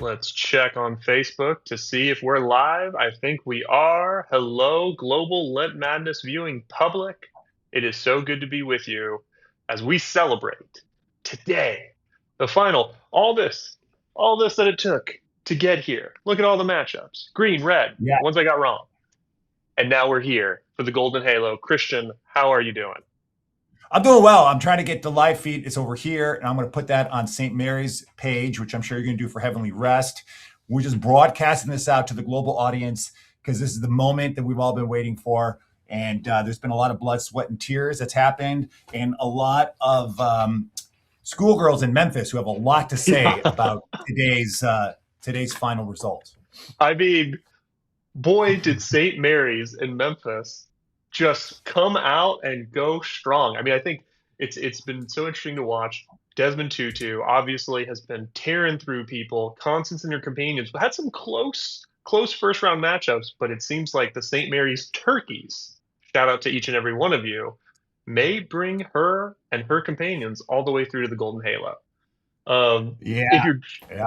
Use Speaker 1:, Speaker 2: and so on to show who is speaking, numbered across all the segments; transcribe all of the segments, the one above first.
Speaker 1: Let's check on Facebook to see if we're live. I think we are. Hello, global Lent Madness viewing public. It is so good to be with you as we celebrate today, the final. All this that it took to get here. Look at all the matchups. Green, red,
Speaker 2: Yeah,
Speaker 1: the ones I got wrong. And now we're here for the Golden Halo. Christian, how are you doing?
Speaker 2: I'm doing well. I'm trying to get the live feed. It's over here, and I'm going to put that on St. Mary's page, which I'm sure you're going to do for Heavenly Rest. We're just broadcasting this out to the global audience because this is the moment that we've all been waiting for. And there's been a lot of blood, sweat, and tears that's happened, and a lot of schoolgirls in Memphis who have a lot to say about today's final results.
Speaker 1: I mean, boy, did St. Mary's in Memphis just come out and go strong. I mean, I think it's been so interesting to watch. Desmond Tutu obviously has been tearing through people. Constance and her companions had some close first round matchups, but it seems like the St. Mary's turkeys, shout out to each and every one of you, may bring her and her companions all the way through to the Golden Halo.
Speaker 2: Yeah,
Speaker 1: If you're
Speaker 2: yeah.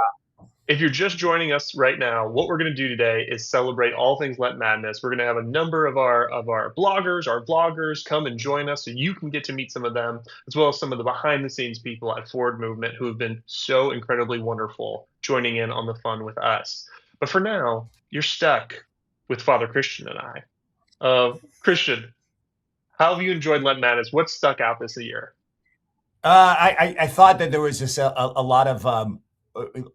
Speaker 1: if you're just joining us right now, what we're going to do today is celebrate all things Lent Madness. We're going to have a number of our bloggers, our vloggers come and join us so you can get to meet some of them, as well as some of the behind the scenes people at Forward Movement who have been so incredibly wonderful joining in on the fun with us. But for now, you're stuck with Father Christian and I. Christian, how have you enjoyed Lent Madness? What stuck out this year?
Speaker 2: I thought that there was just a lot of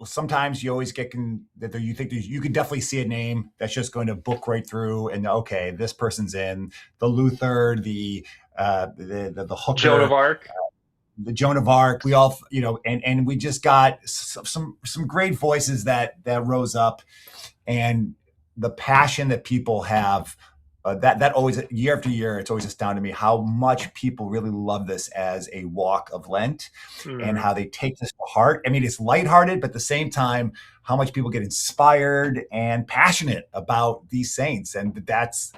Speaker 2: sometimes you always that you think you can definitely see a name that's just going to book right through and okay, this person's in the Luther, the
Speaker 1: Joan of
Speaker 2: hooker,
Speaker 1: Arc?
Speaker 2: the Joan of Arc. We all and we just got some great voices that rose up, and the passion that people have. That always year after year, it's always astounded me how much people really love this as a walk of Lent, and
Speaker 1: Mm.
Speaker 2: how they take this to heart. I mean, it's lighthearted, but at the same time, how much people get inspired and passionate about these saints, and that's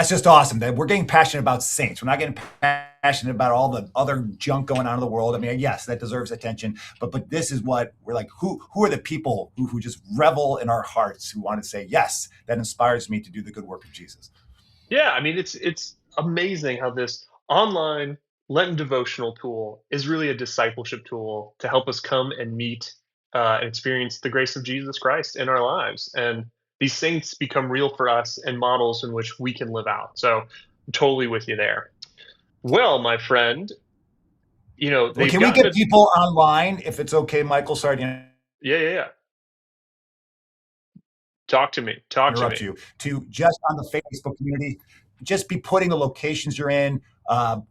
Speaker 2: just awesome that we're getting passionate about saints. We're not getting passionate about all the other junk going on in the world. I mean, yes, that deserves attention, but this is what we're like. Who are the people who just revel in our hearts, who want to say, yes, that inspires me to do the good work of Jesus.
Speaker 1: Yeah, I mean it's amazing how this online Lenten devotional tool is really a discipleship tool to help us come and meet and experience the grace of Jesus Christ in our lives, and these saints become real for us and models in which we can live out. So I'm totally with you there. Well, my friend,
Speaker 2: Well,
Speaker 1: they've
Speaker 2: can we
Speaker 1: gotten
Speaker 2: get
Speaker 1: it.
Speaker 2: people online if it's okay, Michael? Sorry to
Speaker 1: Yeah, yeah, yeah. Talk to me. Talk to
Speaker 2: interrupt
Speaker 1: me.
Speaker 2: you. To just on the Facebook community, just be putting the locations you're in,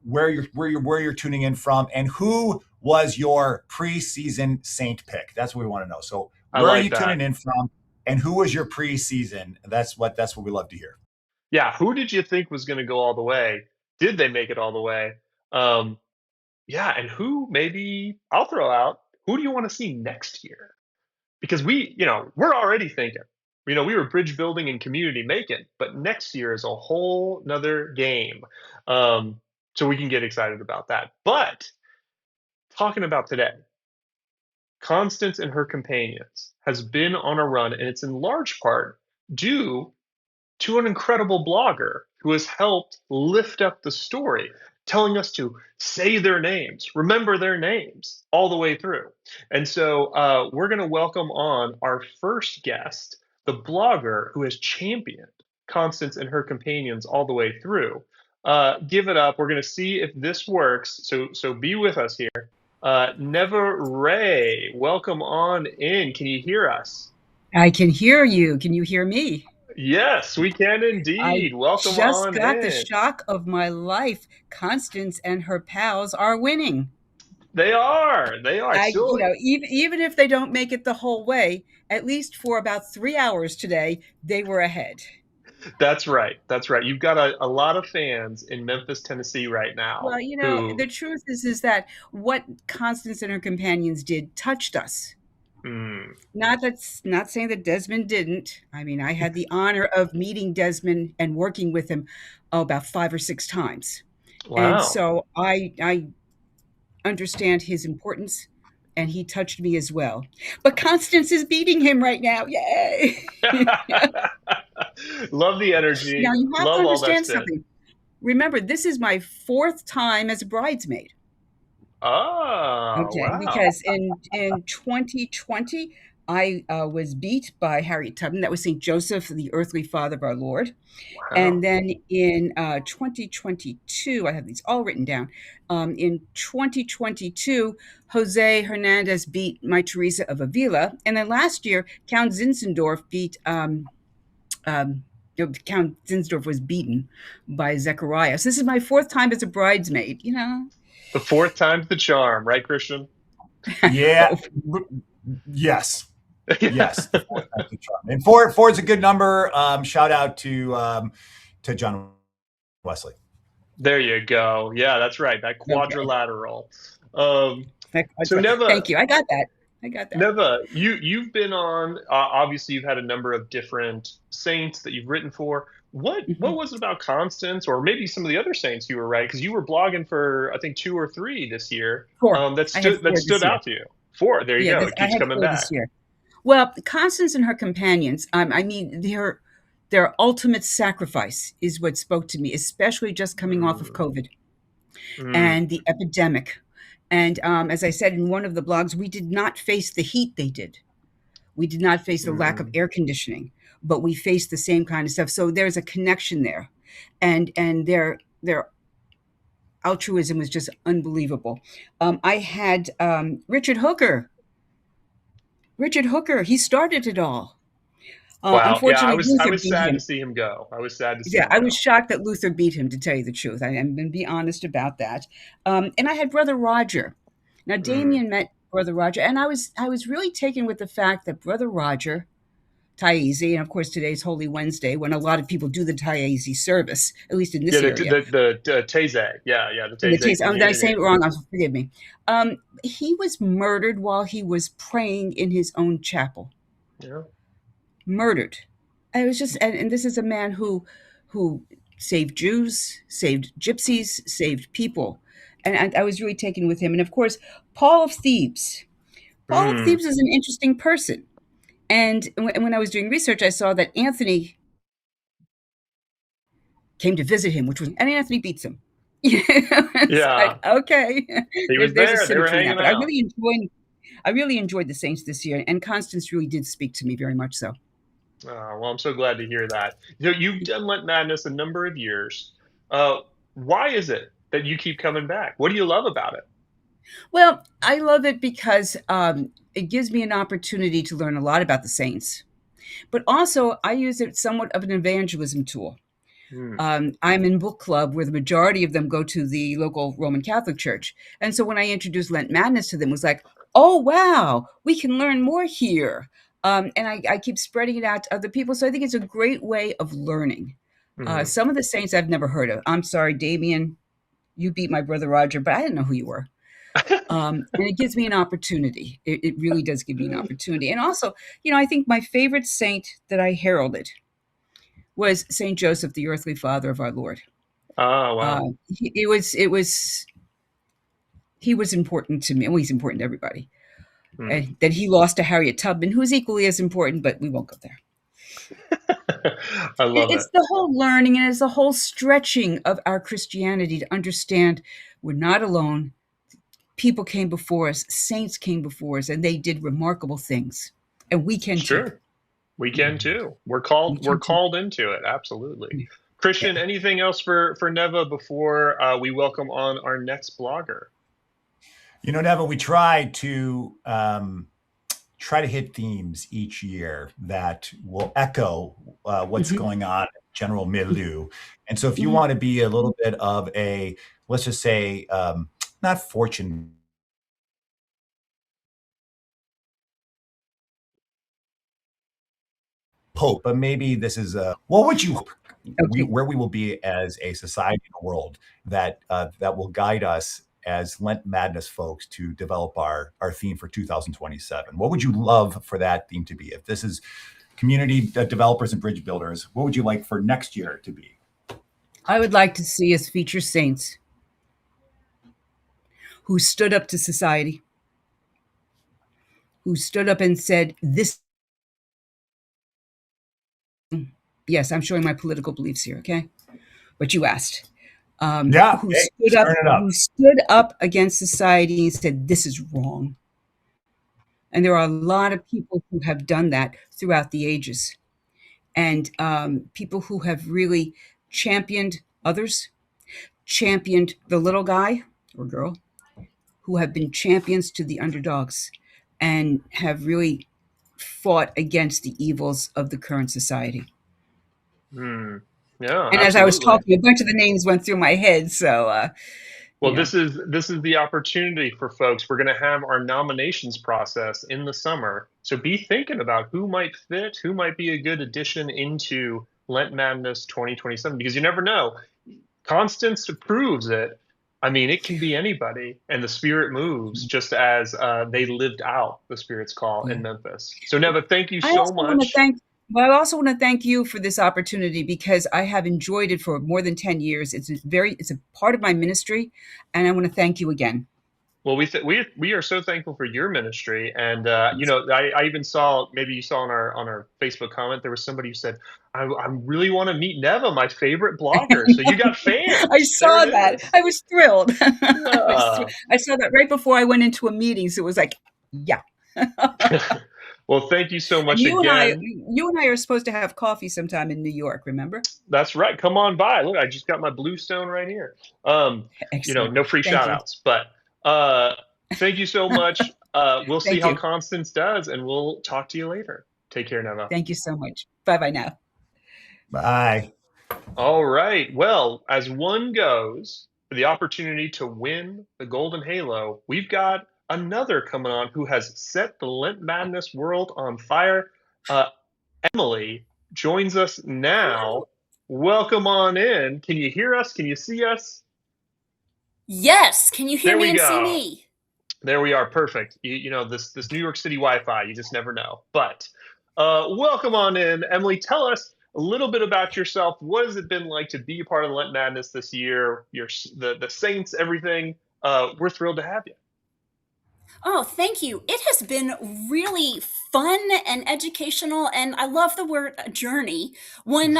Speaker 2: where you're tuning in from, and who was your preseason saint pick. That's what we want to know. So
Speaker 1: I
Speaker 2: where are
Speaker 1: like
Speaker 2: you
Speaker 1: that.
Speaker 2: tuning in from, and who was your preseason? That's what we love to hear.
Speaker 1: Yeah, who did you think was going to go all the way? Did they make it all the way? Um, Yeah, and who maybe I'll throw out, who do you want to see next year? Because we're already thinking, we were bridge building and community making, but next year is a whole nother game. Um, so we can get excited about that. But talking about today, Constance and her companions has been on a run, and it's in large part due to an incredible blogger who has helped lift up the story, telling us to say their names, remember their names all the way through. And so we're going to welcome on our first guest, the blogger who has championed Constance and her companions all the way through. Give it up. We're going to see if this works. So be with us here. Never Ray, welcome on in. Can you hear us?
Speaker 3: I can hear you. Can you hear me?
Speaker 1: Yes, we can
Speaker 3: I
Speaker 1: indeed. Welcome
Speaker 3: just
Speaker 1: on
Speaker 3: got the
Speaker 1: in.
Speaker 3: shock of my life. Constance and her pals are winning.
Speaker 1: They are. They are still.
Speaker 3: Even if they don't make it the whole way, at least for about 3 hours today, they were ahead.
Speaker 1: That's right. That's right. You've got a lot of fans in Memphis, Tennessee right now
Speaker 3: Well,
Speaker 1: who.
Speaker 3: the truth is that what Constance and her companions did touched us.
Speaker 1: Mm,
Speaker 3: Not saying that Desmond didn't. I mean, I had the honor of meeting Desmond and working with him about 5 or 6 times. And
Speaker 1: wow.
Speaker 3: so I understand his importance and he touched me as well. But Constance is beating him right now. Yay!
Speaker 1: Love the
Speaker 3: Now
Speaker 1: energy.
Speaker 3: you have to
Speaker 1: Love all that
Speaker 3: understand
Speaker 1: shit.
Speaker 3: something. Remember, this is my fourth time as a bridesmaid.
Speaker 1: Oh,
Speaker 3: Okay,
Speaker 1: wow.
Speaker 3: because in 2020 I was beat by Harriet Tubman. That was Saint Joseph, the earthly father of our Lord. And
Speaker 1: Wow.
Speaker 3: then in 2022, I have these all written down. In 2022, Jose Hernandez beat my Teresa of Avila. And then last year, Count Zinzendorf beat, Count Zinzendorf was beaten by Zechariah. So this is my fourth time as a bridesmaid, you know?
Speaker 1: The fourth time's the charm, right, Christian?
Speaker 3: I
Speaker 2: Yeah.
Speaker 3: hope.
Speaker 2: Yes. Yes. The fourth time's the charm. And four is a good number. Shout out to John Wesley.
Speaker 1: There you go. Yeah, that's right. That
Speaker 3: Okay.
Speaker 1: quadrilateral. Um,
Speaker 3: That's
Speaker 1: so
Speaker 3: right.
Speaker 1: Neva,
Speaker 3: Thank you. I got that. I got that.
Speaker 1: Neva, you've been on. Obviously, you've had a number of different saints that you've written for. What
Speaker 3: Mhm.
Speaker 1: was it about Constance, or maybe some of the other saints you were writing? Because you were blogging for I think two or three this year.
Speaker 3: Four. I had
Speaker 1: That
Speaker 3: four this
Speaker 1: stood
Speaker 3: year.
Speaker 1: out to you. Four. There you
Speaker 3: Yeah,
Speaker 1: go. It
Speaker 3: I
Speaker 1: keeps
Speaker 3: had
Speaker 1: coming
Speaker 3: four this
Speaker 1: back.
Speaker 3: year. Well, Constance and her companions, I mean, their ultimate sacrifice is what spoke to me, especially just coming off of
Speaker 1: Mm,
Speaker 3: COVID
Speaker 1: mm,
Speaker 3: and the epidemic. And as I said in one of the blogs, we did not face the heat they did. We did not face the lack of
Speaker 1: mm.
Speaker 3: air conditioning, but we faced the same kind of stuff. So there's a connection there, and their altruism was just unbelievable. I had Richard Hooker. He started it all.
Speaker 1: Wow. Yeah,
Speaker 3: Unfortunately,
Speaker 1: I
Speaker 3: Luther
Speaker 1: was
Speaker 3: beat
Speaker 1: sad to
Speaker 3: him.
Speaker 1: see him go. I was sad to see
Speaker 3: Yeah,
Speaker 1: him
Speaker 3: I was
Speaker 1: go.
Speaker 3: shocked that Luther beat him, to tell you the truth. I'm going to be honest about that. And I had Brother Roger. Now,
Speaker 1: Mm,
Speaker 3: Damien met Brother Roger, and I was really taken with the fact that Brother Roger, Taizi, and of course today's Holy Wednesday, when a lot of people do the Taizi service, at least in
Speaker 1: yeah,
Speaker 3: this area.
Speaker 1: the Taizé. Yeah, yeah, the
Speaker 3: The
Speaker 1: Taizé
Speaker 3: taste. Did I say
Speaker 1: community.
Speaker 3: it wrong? Forgive me. He was murdered while he was praying in his own chapel.
Speaker 1: Yeah.
Speaker 3: Murdered. And it was just, and this is a man who saved Jews, saved gypsies, saved people, and I was really taken with him. And of course, Paul of Thebes. Paul of
Speaker 1: Mm,
Speaker 3: Thebes is an interesting person. And when I was doing research, I saw that Anthony came to visit him, and Anthony beats him. It's
Speaker 1: yeah.
Speaker 3: like, okay,
Speaker 1: He was
Speaker 3: there's a
Speaker 1: there. They were
Speaker 3: symmetry in that.
Speaker 1: hanging
Speaker 3: But
Speaker 1: out.
Speaker 3: I really enjoyed the Saints this year, and Constance really did speak to me very much so.
Speaker 1: Well, I'm so glad to hear that. You've done Lent Madness a number of years. Why is it that you keep coming back? What do you love about it?
Speaker 3: Well, I love it because it gives me an opportunity to learn a lot about the saints, but also I use it somewhat of an evangelism tool.
Speaker 1: Mm,
Speaker 3: I'm in book club where the majority of them go to the local Roman Catholic Church. And so when I introduced Lent Madness to them, it was like, oh, wow, we can learn more here. And I keep spreading it out to other people. So I think it's a great way of learning.
Speaker 1: mm.
Speaker 3: Some of the saints I've never heard of. I'm sorry, Damien, you beat my brother Roger, but I didn't know who you were. And it gives me an opportunity. It really does give me an opportunity. And also, I think my favorite saint that I heralded was Saint Joseph, the earthly father of our Lord.
Speaker 1: Oh, wow.
Speaker 3: He was important to me. Well, he's important to everybody.
Speaker 1: Mm.
Speaker 3: And that he lost to Harriet Tubman, who is equally as important, but we won't go there.
Speaker 1: I love it.
Speaker 3: It's the whole learning and it's the whole stretching of our Christianity to understand we're not alone. People came before us, saints came before us, and they did remarkable things. And we can too.
Speaker 1: Sure. We
Speaker 3: Yeah,
Speaker 1: can too.
Speaker 3: we
Speaker 1: We're
Speaker 3: can too.
Speaker 1: called into it. Absolutely.
Speaker 3: Yeah.
Speaker 1: Christian, anything else for Neva before we welcome on our next blogger?
Speaker 2: Nevin, we try to hit themes each year that will echo what's
Speaker 3: Mhm.
Speaker 2: going on in general milieu. And so if you
Speaker 3: Mhm.
Speaker 2: want to be a little bit of a, let's just say, not fortune hope, but maybe this is what would you hope
Speaker 3: Okay.
Speaker 2: where we will be as a society in the world that will guide us as Lent Madness folks to develop our theme for 2027? What would you love for that theme to be? If this is community developers and bridge builders, what would you like for next year to be?
Speaker 3: I would like to see us feature saints who stood up to society, who stood up and said, "This." Yes, I'm showing my political beliefs here. Okay, but you asked.
Speaker 2: Yeah.
Speaker 3: Who
Speaker 2: Hey,
Speaker 3: stood up?
Speaker 2: stirring it up.
Speaker 3: Who stood up against society and said, "This is wrong." And there are a lot of people who have done that throughout the ages, and people who have really championed others, championed the little guy or girl, who have been champions to the underdogs, and have really fought against the evils of the current society.
Speaker 1: Hmm. Yeah,
Speaker 3: And as I was
Speaker 1: absolutely.
Speaker 3: talking, a bunch of the names went through my head. So,
Speaker 1: Well,
Speaker 3: you know,
Speaker 1: this is the opportunity for folks. We're going to have our nominations process in the summer. So be thinking about who might fit, who might be a good addition into Lent Madness 2027, because you never know. Constance proves it. I mean, it can be anybody, and the Spirit moves just as they lived out the Spirit's call
Speaker 3: yeah.
Speaker 1: in Memphis. So, Neva, thank you
Speaker 3: I
Speaker 1: so
Speaker 3: also want to
Speaker 1: much.
Speaker 3: thank, but I also want to thank you for this opportunity because I have enjoyed it for more than 10 years. It's a part of my ministry, and I want to thank you again.
Speaker 1: Well, we are so thankful for your ministry, and I even saw, maybe you saw on our Facebook comment, there was somebody who said, I really want to meet Neva, my favorite blogger." So you got
Speaker 3: I
Speaker 1: fans. There
Speaker 3: saw
Speaker 1: it
Speaker 3: that.
Speaker 1: is.
Speaker 3: I was thrilled.
Speaker 1: Yeah.
Speaker 3: I saw that right before I went into a meeting. So it was like, yeah.
Speaker 1: Well, thank you so
Speaker 3: And
Speaker 1: much again.
Speaker 3: you and I are supposed to have coffee sometime in New York, remember?
Speaker 1: That's right. Come on by. Look, I just got my Bluestone right here.
Speaker 3: Excellent.
Speaker 1: No free
Speaker 3: Thank
Speaker 1: shout
Speaker 3: you.
Speaker 1: outs, but thank you so much. We'll see
Speaker 3: Thank
Speaker 1: how
Speaker 3: you.
Speaker 1: Constance does, and we'll talk to you later. Take care, Neva.
Speaker 3: Thank you so much. Bye bye now.
Speaker 2: Bye.
Speaker 1: All right. Well, as one goes for the opportunity to win the Golden Halo, we've got another coming on who has set the Lent Madness world on fire. Uh, Emily joins us now. Welcome on in. Can you hear us? Can you see us?
Speaker 4: Yes. Can you hear
Speaker 1: There
Speaker 4: me
Speaker 1: we
Speaker 4: and see
Speaker 1: go.
Speaker 4: me?
Speaker 1: There we are. Perfect. This New York City Wi-Fi, you just never know. But welcome on in, Emily. Tell us a little bit about yourself. What has it been like to be a part of Lent Madness this year? The Saints, everything. We're thrilled to have you.
Speaker 4: Oh, thank you. It has been really fun and educational, and I love the word journey. When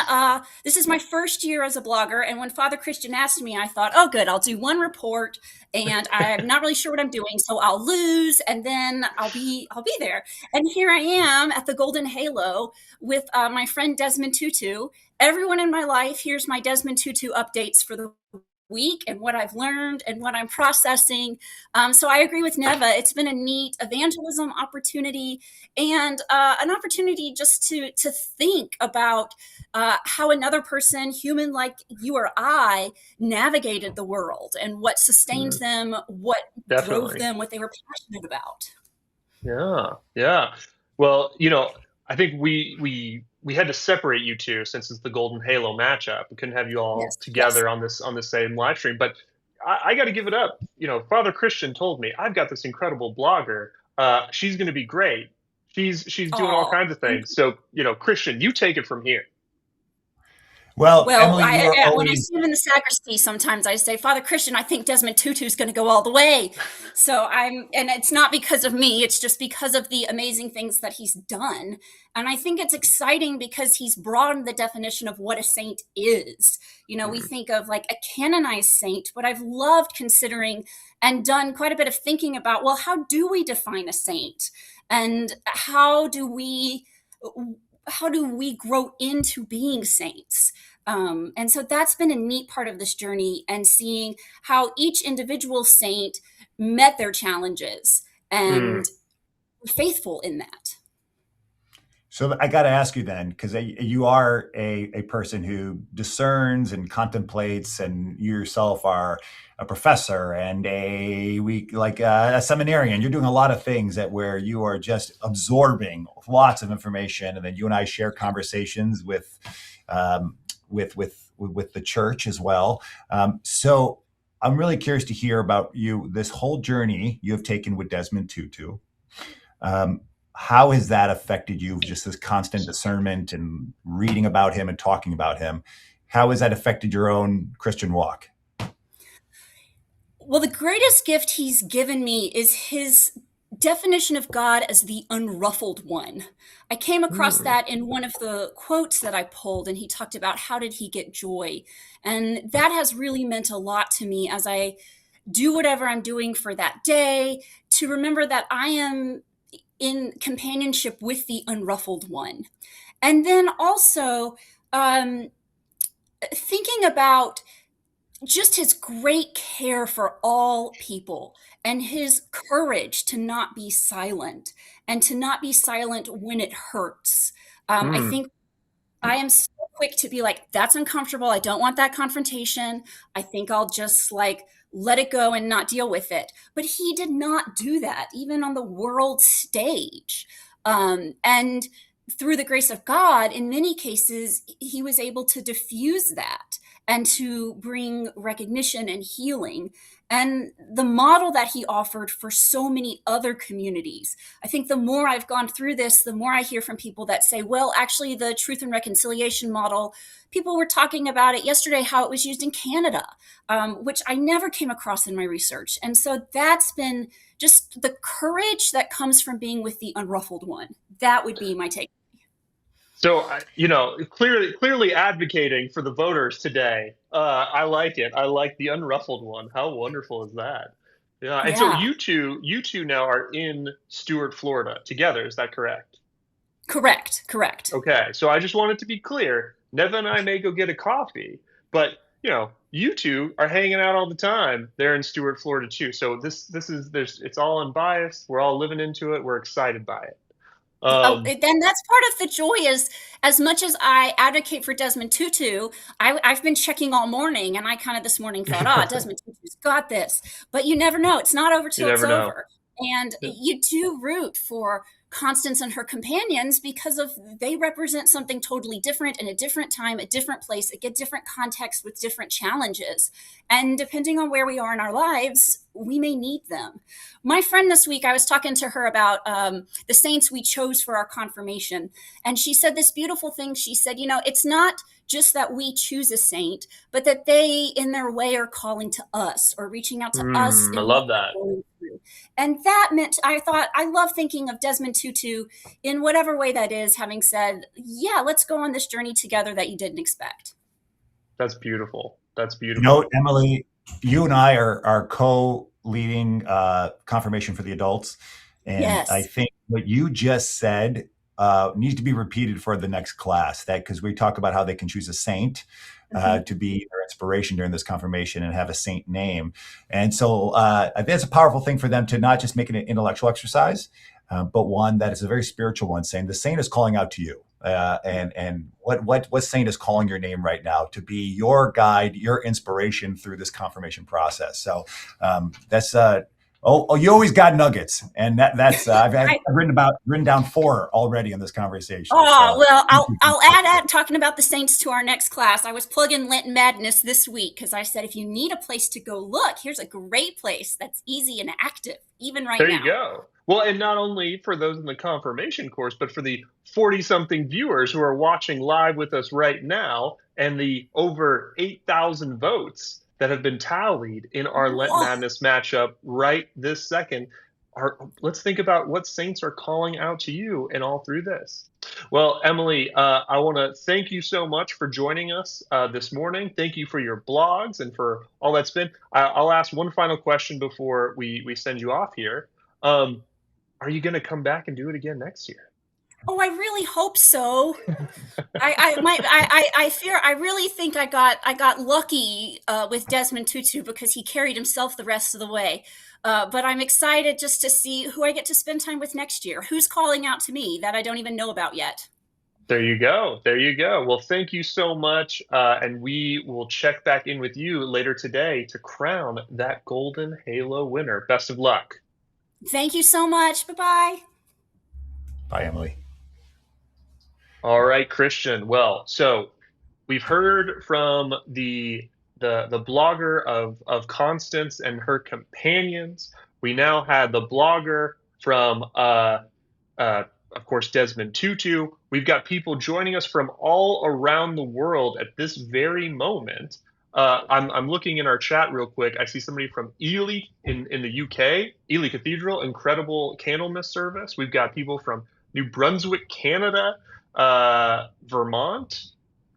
Speaker 4: this is my first year as a blogger, and when Father Christian asked me, I thought, oh, good, I'll do one report, and I'm not really sure what I'm doing, so I'll lose, and then I'll be there. And here I am at the Golden Halo with my friend Desmond Tutu. Everyone in my life hears my Desmond Tutu updates for the week and what I've learned and what I'm processing. So I agree with Neva. It's been a neat evangelism opportunity and an opportunity just to think about how another person, human like you or I, navigated the world and what sustained
Speaker 1: Mm,
Speaker 4: them, what drove
Speaker 1: definitely.
Speaker 4: them, what they were passionate about.
Speaker 1: Yeah, yeah. Well, I think we had to separate you two since it's the Golden Halo matchup. We couldn't have you all
Speaker 4: Yes, yes.
Speaker 1: together on this same live stream. But I got to give it up. Father Christian told me I've got this incredible blogger. She's going to be great. She's doing all
Speaker 4: Oh,
Speaker 1: kinds of things. So Christian, you take it from here.
Speaker 2: Well,
Speaker 4: well,
Speaker 2: Emily, you are
Speaker 4: when I
Speaker 2: always
Speaker 4: see him in the sacristy, sometimes I say, Father Christian, I think Desmond Tutu's going to go all the way. And it's not because of me, it's just because of the amazing things that he's done. And I think it's exciting because he's broadened the definition of what a saint is. We
Speaker 1: Mhm.
Speaker 4: think of like a canonized saint, but I've loved considering and done quite a bit of thinking about, well, how do we define a saint? And how do we grow into being saints? And so that's been a neat part of this journey and seeing how each individual saint met their challenges
Speaker 1: Mm,
Speaker 4: and were faithful in that.
Speaker 2: So I got to ask you then, because you are a person who discerns and contemplates, and you yourself are a professor and a seminarian. You're doing a lot of things that where you are just absorbing lots of information, and then you and I share conversations um, with the church as well. So I'm really curious to hear about you, this whole journey you have taken with Desmond Tutu. Um, how has that affected you? Just this constant discernment and reading about him and talking about him. How has that affected your own Christian walk?
Speaker 4: Well, the greatest gift he's given me is his definition of God as the unruffled one. I came across
Speaker 1: Mm,
Speaker 4: that in one of the quotes that I pulled, and he talked about how did he get joy. And that has really meant a lot to me as I do whatever I'm doing for that day, to remember that I am in companionship with the unruffled one. And then also um, thinking about just his great care for all people and his courage to not be silent and to not be silent when it hurts. I
Speaker 1: mm.
Speaker 4: think I am so quick to be like, that's uncomfortable. I don't want that confrontation. I think I'll just like let it go and not deal with it. But he did not do that, even on the world stage. And through the grace of God, in many cases, he was able to diffuse that and to bring recognition and healing. And the model that he offered for so many other communities. I think the more I've gone through this, the more I hear from people that say, well, actually, the truth and reconciliation model, people were talking about it yesterday, how it was used in Canada, which I never came across in my research. And so that's been just the courage that comes from being with the unruffled one. That would be my take.
Speaker 1: So, clearly advocating for the voters today. I like it. I like the unruffled one. How wonderful is that? Yeah. And so
Speaker 4: Yeah,
Speaker 1: you two now are in Stuart, Florida together. Is that correct?
Speaker 4: correct, correct.
Speaker 1: Okay. So I just wanted to be clear. Neva and I may go get a coffee, but you two are hanging out all the time there in Stuart, Florida too. So this is it's all unbiased. We're all living into it. We're excited by it.
Speaker 4: Oh,
Speaker 1: Um,
Speaker 4: then that's part of the joy is as much as I advocate for Desmond Tutu, I've been checking all morning and I kind of this morning thought, Desmond Tutu's got this. But you never know. It's not over
Speaker 1: you
Speaker 4: till it's
Speaker 1: never know.
Speaker 4: over. And
Speaker 1: Yeah.
Speaker 4: you do root for Constance and her companions because of they represent something totally different in a different time, a different place, a different context with different challenges. And depending on where we are in our lives, we may need them. My friend this week, I was talking to her about the saints we chose for our confirmation. And she said this beautiful thing. She said, it's not just that we choose a saint, but that they, in their way, are calling to us or reaching out to us
Speaker 1: I
Speaker 4: in what
Speaker 1: love that.
Speaker 4: we're going through. And that meant, I thought, I love thinking of Desmond Tutu in whatever way that is, having said, yeah, let's go on this journey together that you didn't expect.
Speaker 1: That's beautiful. That's
Speaker 2: You know,
Speaker 1: beautiful.
Speaker 2: Emily, you and I are co-leading confirmation for the adults, and I
Speaker 4: Yes.
Speaker 2: think what you just said needs to be repeated for the next class. That because we talk about how they can choose a saint
Speaker 4: Mm-hmm.
Speaker 2: to be their inspiration during this confirmation and have a saint name, and so I think it's a powerful thing for them to not just make it an intellectual exercise, but one that is a very spiritual one, saying the saint is calling out to you. And what saint is calling your name right now to be your guide, your inspiration through this confirmation process? So that's you always got nuggets, and that's I've
Speaker 4: I,
Speaker 2: written down 4 already in this conversation.
Speaker 4: Oh,
Speaker 2: So
Speaker 4: well, I'll add talking about the Saints to our next class. I was plugging Lent Madness this week because I said if you need a place to go look, here's a great place that's easy and active, even right
Speaker 1: There you
Speaker 4: now.
Speaker 1: go. Well, and not only for those in the confirmation course, but for the 40 something viewers who are watching live with us right now and the over 8,000 votes that have been tallied in our Lent
Speaker 4: Whoa.
Speaker 1: Madness matchup right this second. Let's think about what saints are calling out to you and all through this. Well, Emily, I want to thank you so much for joining us this morning. Thank you for your blogs and for all that's been. I'll ask one final question before we send you off here. Um, are you going to come back and do it again next year?
Speaker 4: Oh, I really hope so. I fear. I really think I got lucky with Desmond Tutu because he carried himself the rest of the way. But I'm excited just to see who I get to spend time with next year. Who's calling out to me that I don't even know about yet.
Speaker 1: There you go. There you go. Well, thank you so much. And we will check back in with you later today to crown that Golden Halo winner. Best of luck.
Speaker 4: Thank you so much. Bye bye.
Speaker 2: bye, Emily.
Speaker 1: All right, Christian. Well, so we've heard from the blogger of Constance and her companions. We now had the blogger from uh, of course Desmond Tutu. We've got people joining us from all around the world at this very moment. I'm looking in our chat real quick. I see somebody from Ely in the UK, Ely Cathedral, incredible Candlemas service. We've got people from New Brunswick, Canada, Vermont,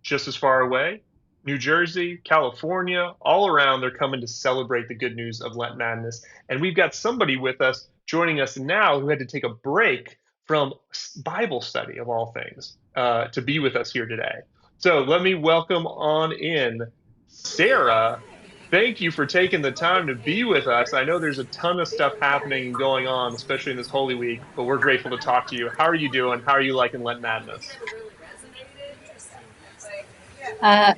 Speaker 1: just as far away, New Jersey, California, all around. They're coming to celebrate the good news of Lent Madness. And we've got somebody with us joining us now who had to take a break from Bible study of all things to be with us here today. So let me welcome on in Sarah. Thank you for taking the time to be with us. I know there's a ton of stuff happening and going on, especially in this Holy Week, but we're grateful to talk to you. How are you doing? How are you liking Lent Madness?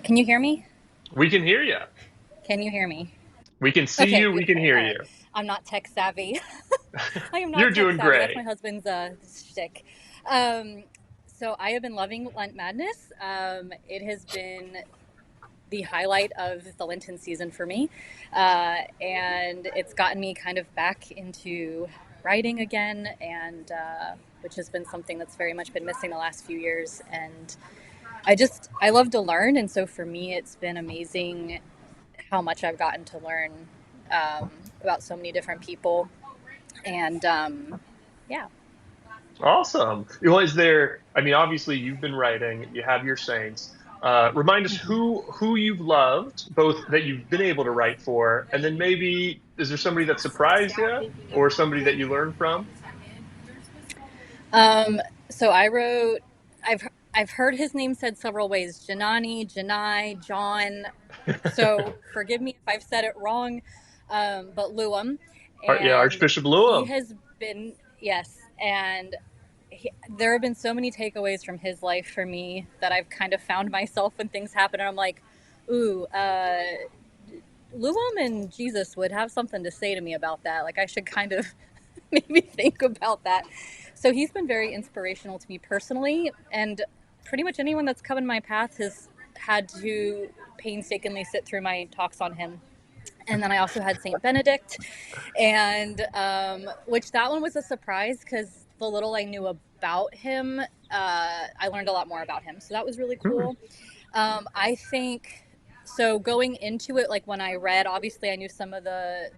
Speaker 5: Can you hear me?
Speaker 1: We can hear you.
Speaker 5: Can you hear me?
Speaker 1: We can see
Speaker 5: Okay,
Speaker 1: you. We can
Speaker 5: beautiful.
Speaker 1: hear
Speaker 5: All right.
Speaker 1: you.
Speaker 5: I'm not tech savvy. I am
Speaker 1: You're
Speaker 5: not tech
Speaker 1: doing
Speaker 5: savvy. That's my
Speaker 1: great.
Speaker 5: husband's shtick. Um, so I have been loving Lent Madness. It has been the highlight of the Lenten season for me, and it's gotten me kind of back into writing again, and which has been something that's very much been missing the last few years. And I love to learn, and so for me, it's been amazing how much I've gotten to learn um, about so many different people. And yeah.
Speaker 1: Awesome. Well, is there, I mean, obviously you've been writing, you have your saints. Remind us
Speaker 5: Mhm.
Speaker 1: who you've loved, both that you've been able to write for, and then maybe is there somebody that surprised you or somebody that you learned from?
Speaker 5: Um, so I wrote, I've, I've heard his name said several ways: Janani, Janai, John. So forgive me if I've said it wrong, but Luam.
Speaker 1: Yeah,
Speaker 5: And
Speaker 1: Archbishop
Speaker 5: he
Speaker 1: Lewis.
Speaker 5: has been, yes. And there have been so many takeaways from his life for me that I've kind of found myself when things happen. And I'm like, ooh, Luam and Jesus would have something to say to me about that. Like I should kind of maybe think about that. So he's been very inspirational to me personally, and pretty much anyone that's come in my path has had to painstakingly sit through my talks on him. And then I also had Saint Benedict, and which that one was a surprise because the little I knew about him, I learned a lot more about him. So that was really
Speaker 1: Hmm.
Speaker 5: cool. I think so. Going into it, like when I read, obviously I knew some of the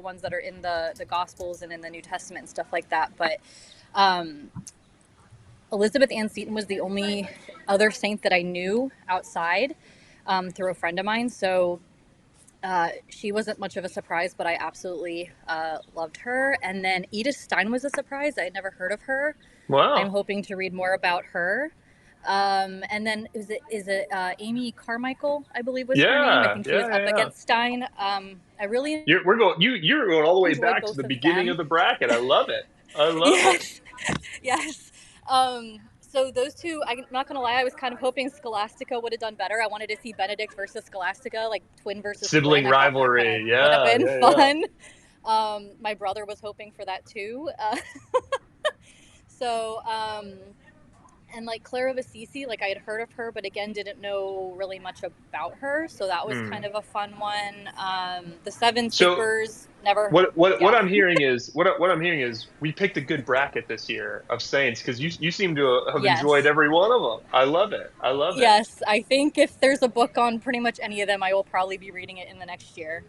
Speaker 5: ones that are in the Gospels and in the New Testament and stuff like that. But um, Elizabeth Ann Seton was the only other saint that I knew outside through a friend of mine. So she wasn't much of a surprise, but I absolutely loved her. And then Edith Stein was a surprise. I had never heard of her. I'm
Speaker 1: Wow.
Speaker 5: hoping to read more about her. And then is it Amy Carmichael? I believe was her name. I
Speaker 1: Yeah,
Speaker 5: think she was
Speaker 1: yeah,
Speaker 5: up
Speaker 1: yeah.
Speaker 5: against Stein. I really
Speaker 1: You're going all the way
Speaker 5: enjoyed
Speaker 1: back to
Speaker 5: both
Speaker 1: the
Speaker 5: of
Speaker 1: beginning
Speaker 5: them.
Speaker 1: of the bracket. I love it. I love it.
Speaker 5: Yes, yes. So those two, I'm not gonna lie, I was kind of hoping Scholastica would have done better. I wanted to see Benedict versus Scholastica, like twin versus twin.
Speaker 1: Sibling
Speaker 5: I thought that kind of
Speaker 1: rivalry.
Speaker 5: would have
Speaker 1: Yeah,
Speaker 5: been
Speaker 1: yeah, yeah.
Speaker 5: fun. My brother was hoping for that too. So, and like Clara of Assisi, like I had heard of her, but again, didn't know really much about her. So that was
Speaker 1: Hmm.
Speaker 5: kind of a fun one. The Seven
Speaker 1: So
Speaker 5: Sleepers, never,
Speaker 1: what
Speaker 5: yeah.
Speaker 1: I'm hearing is what I'm hearing is we picked a good bracket this year of Saints because you seem to have enjoyed
Speaker 5: Yes.
Speaker 1: every one of them. I love it. I love it.
Speaker 5: Yes, I think if there's a book on pretty much any of them, I will probably be reading it in the next year.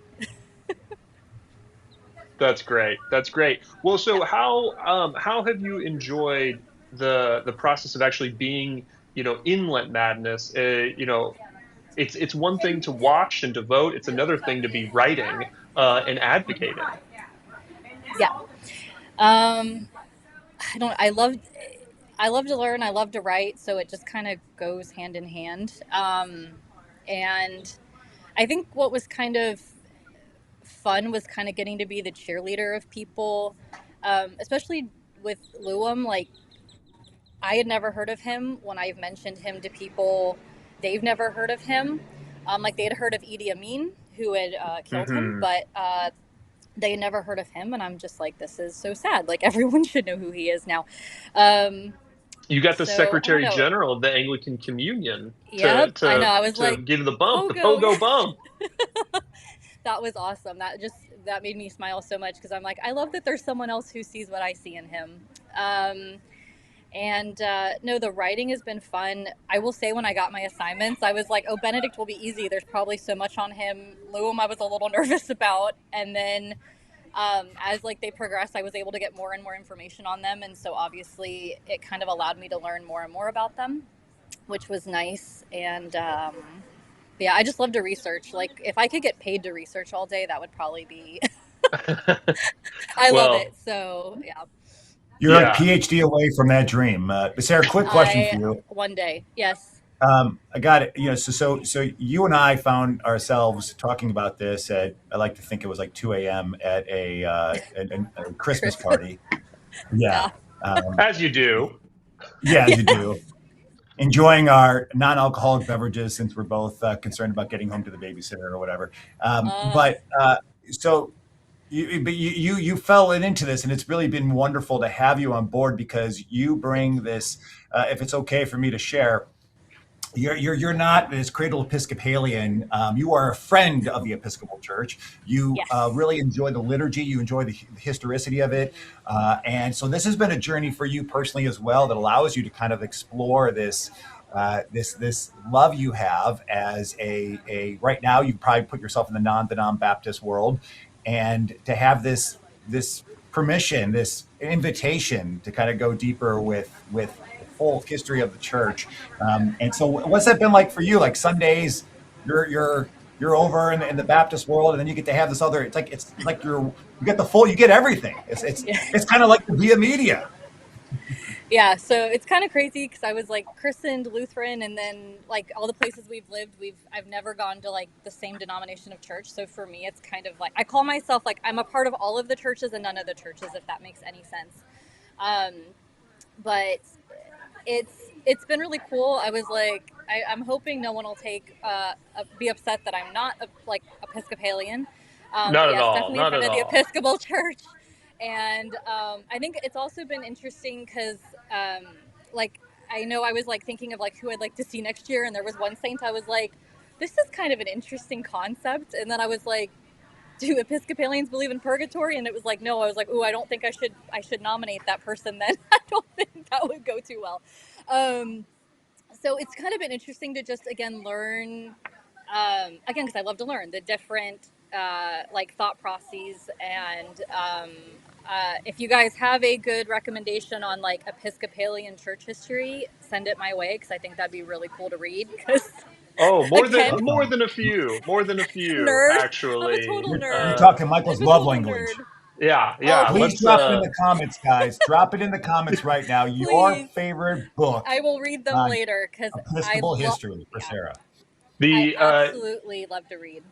Speaker 1: That's great. That's great. Well,
Speaker 5: Yeah.
Speaker 1: so how have you enjoyed the process of actually being in Lent Madness? It's one thing to watch and to vote. It's another thing to be writing and advocating.
Speaker 5: Yeah. Um, I don't. I love to learn. I love to write. So it just kind of goes hand in hand. And I think what was kind of fun was kind of getting to be the cheerleader of people, especially with Luam. Like I had never heard of him. When I've mentioned him to people, they've never heard of him. Like they had heard of Idi Amin, who had killed him,
Speaker 1: Hmm.
Speaker 5: but they had never heard of him. And I'm just like, this is so sad. Like everyone should know who he is now. Um,
Speaker 1: You got the
Speaker 5: so I don't
Speaker 1: Secretary
Speaker 5: know.
Speaker 1: General of the Anglican Communion
Speaker 5: Yep, I know. I was
Speaker 1: to
Speaker 5: like,
Speaker 1: give you the bump, the
Speaker 5: pogo.
Speaker 1: pogo bump.
Speaker 5: That was awesome. That made me smile so much because I'm like, I love that there's someone else who sees what I see in him. Um, And no, the writing has been fun. I will say, when I got my assignments, I was like, oh, Benedict will be easy. There's probably so much on him. Loam, I was a little nervous about. And then as like they progressed, I was able to get more and more information on them. And so obviously it kind of allowed me to learn more and more about them, which was nice. And yeah, I just love to research. Like, if I could get paid to research all day, that would probably be, I love it.
Speaker 1: Well,
Speaker 5: So yeah.
Speaker 2: You're a
Speaker 1: yeah.
Speaker 2: PhD away from that dream. Sarah, quick question for you.
Speaker 5: One day, yes.
Speaker 2: I got it. So you and I found ourselves talking about this at, I like to think it was like 2 a.m. at a Christmas
Speaker 5: Chris.
Speaker 2: party. Yeah.
Speaker 5: Yeah.
Speaker 1: As you do.
Speaker 2: Yeah, as
Speaker 5: Yeah.
Speaker 2: you do. Enjoying our non-alcoholic beverages since we're both concerned about getting home to the babysitter or whatever.
Speaker 5: Uh,
Speaker 2: So you fell into this, and it's really been wonderful to have you on board because you
Speaker 5: Thank
Speaker 2: bring
Speaker 5: you.
Speaker 2: this. If it's okay for me to share, you're not this cradle Episcopalian. You are a friend of the Episcopal Church. You
Speaker 5: Yes.
Speaker 2: really enjoy the liturgy. You enjoy the historicity of it,
Speaker 5: Mm-hmm.
Speaker 2: and so this has been a journey for you personally as well that allows you to kind of explore this love you have as a right now you probably put yourself in the non Baptist world, and to have this permission, this invitation to kind of go deeper with the full history of the church. And so, what's that been like for you? Like Sundays, you're over in the Baptist world, and then you get to have this other. It's like you get the full, you get everything. It's it's
Speaker 5: Yeah.
Speaker 2: it's kind of like the via media.
Speaker 5: Yeah, so it's kind of crazy because I was like christened Lutheran, and then like all the places we've lived, I've never gone to like the same denomination of church. So for me, it's kind of like I call myself like I'm a part of all of the churches and none of the churches, if that makes any sense. Um, but it's been really cool. I was like, I'm hoping no one will be upset that I'm not like Episcopalian, but
Speaker 1: Not at
Speaker 5: yes,
Speaker 1: all.
Speaker 5: definitely a
Speaker 1: Not
Speaker 5: friend
Speaker 1: at
Speaker 5: of the
Speaker 1: all.
Speaker 5: Episcopal Church. And I think it's also been interesting because um, like I know I was like thinking of like who I'd like to see next year, and there was one saint I was like, this is kind of an interesting concept, and then I was like, do Episcopalians believe in purgatory? And it was like, no. I was like, ooh, I don't think I should nominate that person then. I don't think that would go too well. Um, so it's kind of been interesting to just again learn, again, because I love to learn the different like thought processes. And if you guys have a good recommendation on like Episcopalian church history, send it my way, because I think that'd be really cool to read. Because
Speaker 1: Oh,
Speaker 5: again,
Speaker 1: more than a few. More than a few,
Speaker 5: nerd. I'm a
Speaker 1: actually.
Speaker 5: total
Speaker 2: You're
Speaker 5: nerd.
Speaker 2: talking Michael's
Speaker 5: I'm a
Speaker 2: love
Speaker 5: total
Speaker 2: language.
Speaker 5: nerd.
Speaker 1: Yeah,
Speaker 5: Oh,
Speaker 1: yeah.
Speaker 2: Please
Speaker 1: Let's
Speaker 2: drop it in the comments, guys. Drop it in the comments right now. Your
Speaker 5: please.
Speaker 2: favorite book
Speaker 5: I will read them
Speaker 2: on
Speaker 5: later because
Speaker 2: Episcopal history for
Speaker 5: yeah,
Speaker 2: Sarah.
Speaker 5: I
Speaker 1: the
Speaker 5: absolutely love to read.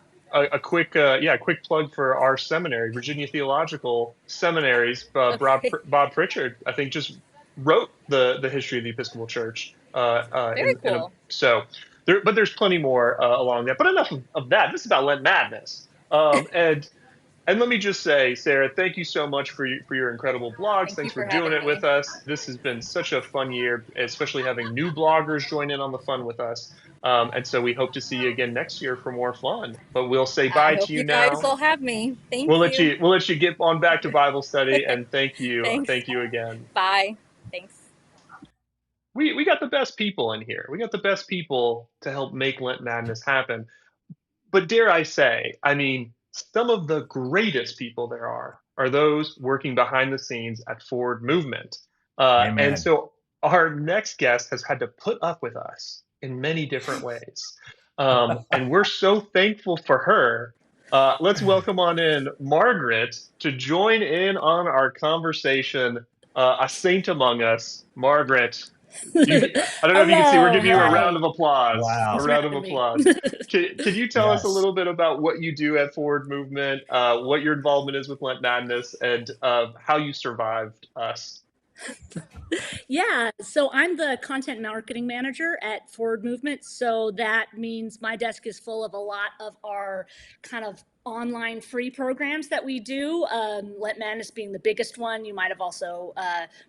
Speaker 1: quick plug for our seminary, Virginia Theological Seminaries.
Speaker 5: Okay.
Speaker 1: Bob Pritchard, I think, just wrote the history of the Episcopal Church.
Speaker 5: Very
Speaker 1: In a
Speaker 5: cool.
Speaker 1: so there, but there's plenty more along that. But enough of that. This is about Lent Madness. And let me just say, Sarah, thank you so much for your incredible blogs.
Speaker 5: Thank you
Speaker 1: Thanks for
Speaker 5: for
Speaker 1: doing
Speaker 5: having
Speaker 1: it
Speaker 5: me.
Speaker 1: with us. This has been such a fun year, especially having new bloggers join in on the fun with us. And so we hope to see you again next year for more fun. But we'll say
Speaker 5: I
Speaker 1: bye
Speaker 5: hope
Speaker 1: to you
Speaker 5: you guys
Speaker 1: now.
Speaker 5: will have me. Thank you.
Speaker 1: We'll let you get on back to Bible study, and
Speaker 5: Thanks.
Speaker 1: thank you again.
Speaker 5: Bye. Thanks.
Speaker 1: We got the best people in here. We got the best people to help make Lent Madness happen. But dare I say, I mean, some of the greatest people there are those working behind the scenes at Forward Movement. And
Speaker 2: Amen.
Speaker 1: so our next guest has had to put up with us in many different ways. And we're so thankful for her. Let's welcome on in Margaret to join in on our conversation. A saint among us, Margaret. I don't know if you can see, we're
Speaker 6: Hello,
Speaker 1: giving you a
Speaker 6: hi.
Speaker 1: round of applause. A
Speaker 2: Wow.
Speaker 6: Thanks for
Speaker 1: round of
Speaker 6: having me.
Speaker 1: applause. Can you tell us a
Speaker 2: Yes.
Speaker 1: little bit about what you do at Forward Movement, what your involvement is with Lent Madness, and how you survived us?
Speaker 6: Yeah, so I'm the content marketing manager at Forward Movement. So that means my desk is full of a lot of our kind of online free programs that we do. Let Madness being the biggest one. You might have also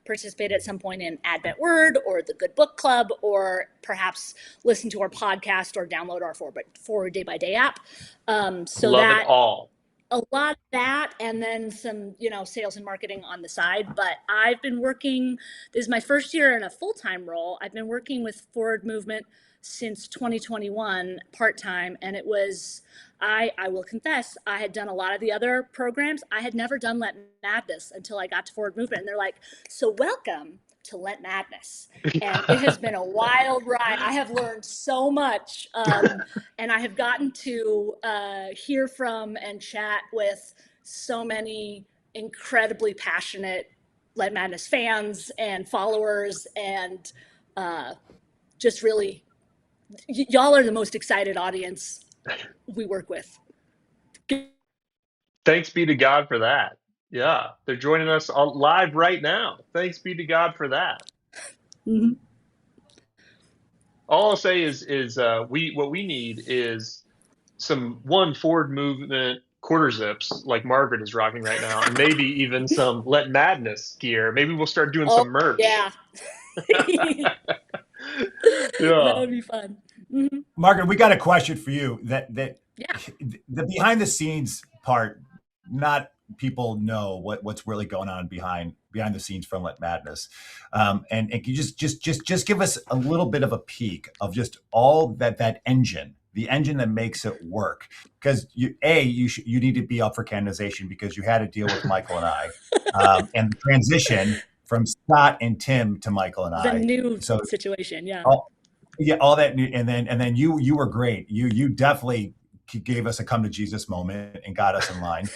Speaker 6: participated at some point in Advent Word or the Good Book Club, or perhaps listen to our podcast or download our Forward Day by Day app. So
Speaker 1: Love it
Speaker 6: that
Speaker 1: all.
Speaker 6: a lot of that, and then some, sales and marketing on the side. But I've been working, this is my first year in a full-time role. I've been working with Forward Movement since 2021 part-time, and it was, I will confess, I had done a lot of the other programs. I had never done Lent Madness until I got to Forward Movement, and they're like, so welcome to Lent Madness. And it has been a wild ride. I have learned so much, and I have gotten to hear from and chat with so many incredibly passionate Lent Madness fans and followers, and just really, y'all are the most excited audience we work with.
Speaker 1: Thanks be to God for that. Yeah, they're joining us live right now. Thanks be to God for that.
Speaker 6: Mm-hmm.
Speaker 1: All I'll say is what we need is some Forward Movement quarter zips like Margaret is rocking right now, and maybe even some Let Madness gear. Maybe we'll start doing
Speaker 6: Oh,
Speaker 1: some merch.
Speaker 6: yeah. That
Speaker 1: Yeah.
Speaker 6: would be fun. Mm-hmm.
Speaker 2: Margaret, we got a question for you. That
Speaker 6: Yeah.
Speaker 2: the behind the scenes part, not people know what's really going on behind the scenes from Let Madness, and can you just give us a little bit of a peek of just all that engine, the engine that makes it work, because you need to be up for canonization because you had to deal with Michael and I, and the transition from Scott and Tim to Michael and
Speaker 6: The
Speaker 2: I.
Speaker 6: new
Speaker 2: So
Speaker 6: situation. Yeah.
Speaker 2: yeah, all that, and then you were great. You definitely gave us a come to Jesus moment and got us in line.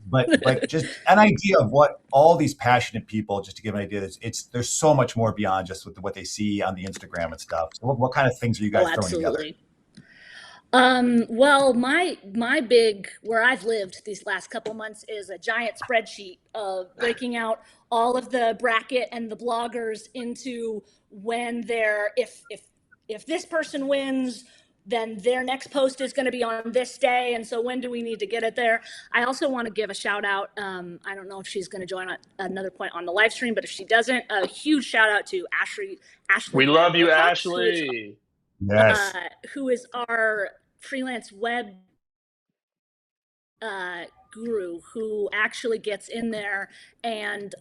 Speaker 2: But just an idea of what all these passionate people, just to give an idea, there's so much more beyond just what they see on the Instagram and stuff. So what kind of things are you guys throwing together?
Speaker 6: Absolutely. Well, my big, where I've lived these last couple months, is a giant spreadsheet of breaking out all of the bracket and the bloggers into when they're, if this person wins, then their next post is going to be on this day, and so when do we need to get it there? I also want to give a shout out. I don't know if she's going to join at another point on the live stream, but if she doesn't, a huge shout out to Ashley
Speaker 1: We
Speaker 6: Graham
Speaker 1: love you,
Speaker 6: Wilcox,
Speaker 1: Ashley.
Speaker 2: Yes.
Speaker 6: who is our freelance web guru, who actually gets in there and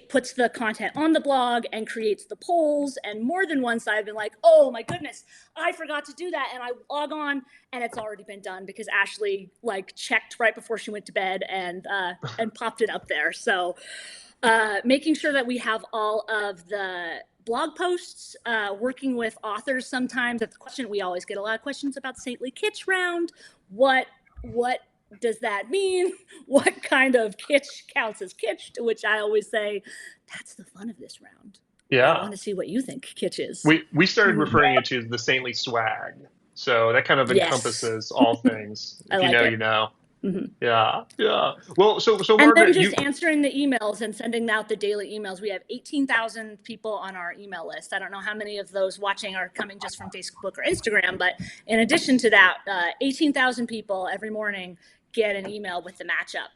Speaker 6: puts the content on the blog and creates the polls. And more than once I've been like, oh my goodness, I forgot to do that, and I log on and it's already been done because Ashley checked right before she went to bed and popped it up there. So making sure that we have all of the blog posts, working with authors. Sometimes that's the question. We always get a lot of questions about Saintly Kitsch Round. What does that mean? What kind of kitsch counts as kitsch? To which I always say, that's the fun of this round.
Speaker 1: Yeah.
Speaker 6: I want to see what you think kitsch is.
Speaker 1: We started referring it to the saintly swag. So that kind of encompasses all things. If you know, you know. Mm-hmm. Yeah. Well, so
Speaker 6: and
Speaker 1: Margaret,
Speaker 6: then just answering the emails and sending out the daily emails. We have 18,000 people on our email list. I don't know how many of those watching are coming just from Facebook or Instagram, but in addition to that, 18,000 people every morning get an email with the matchup.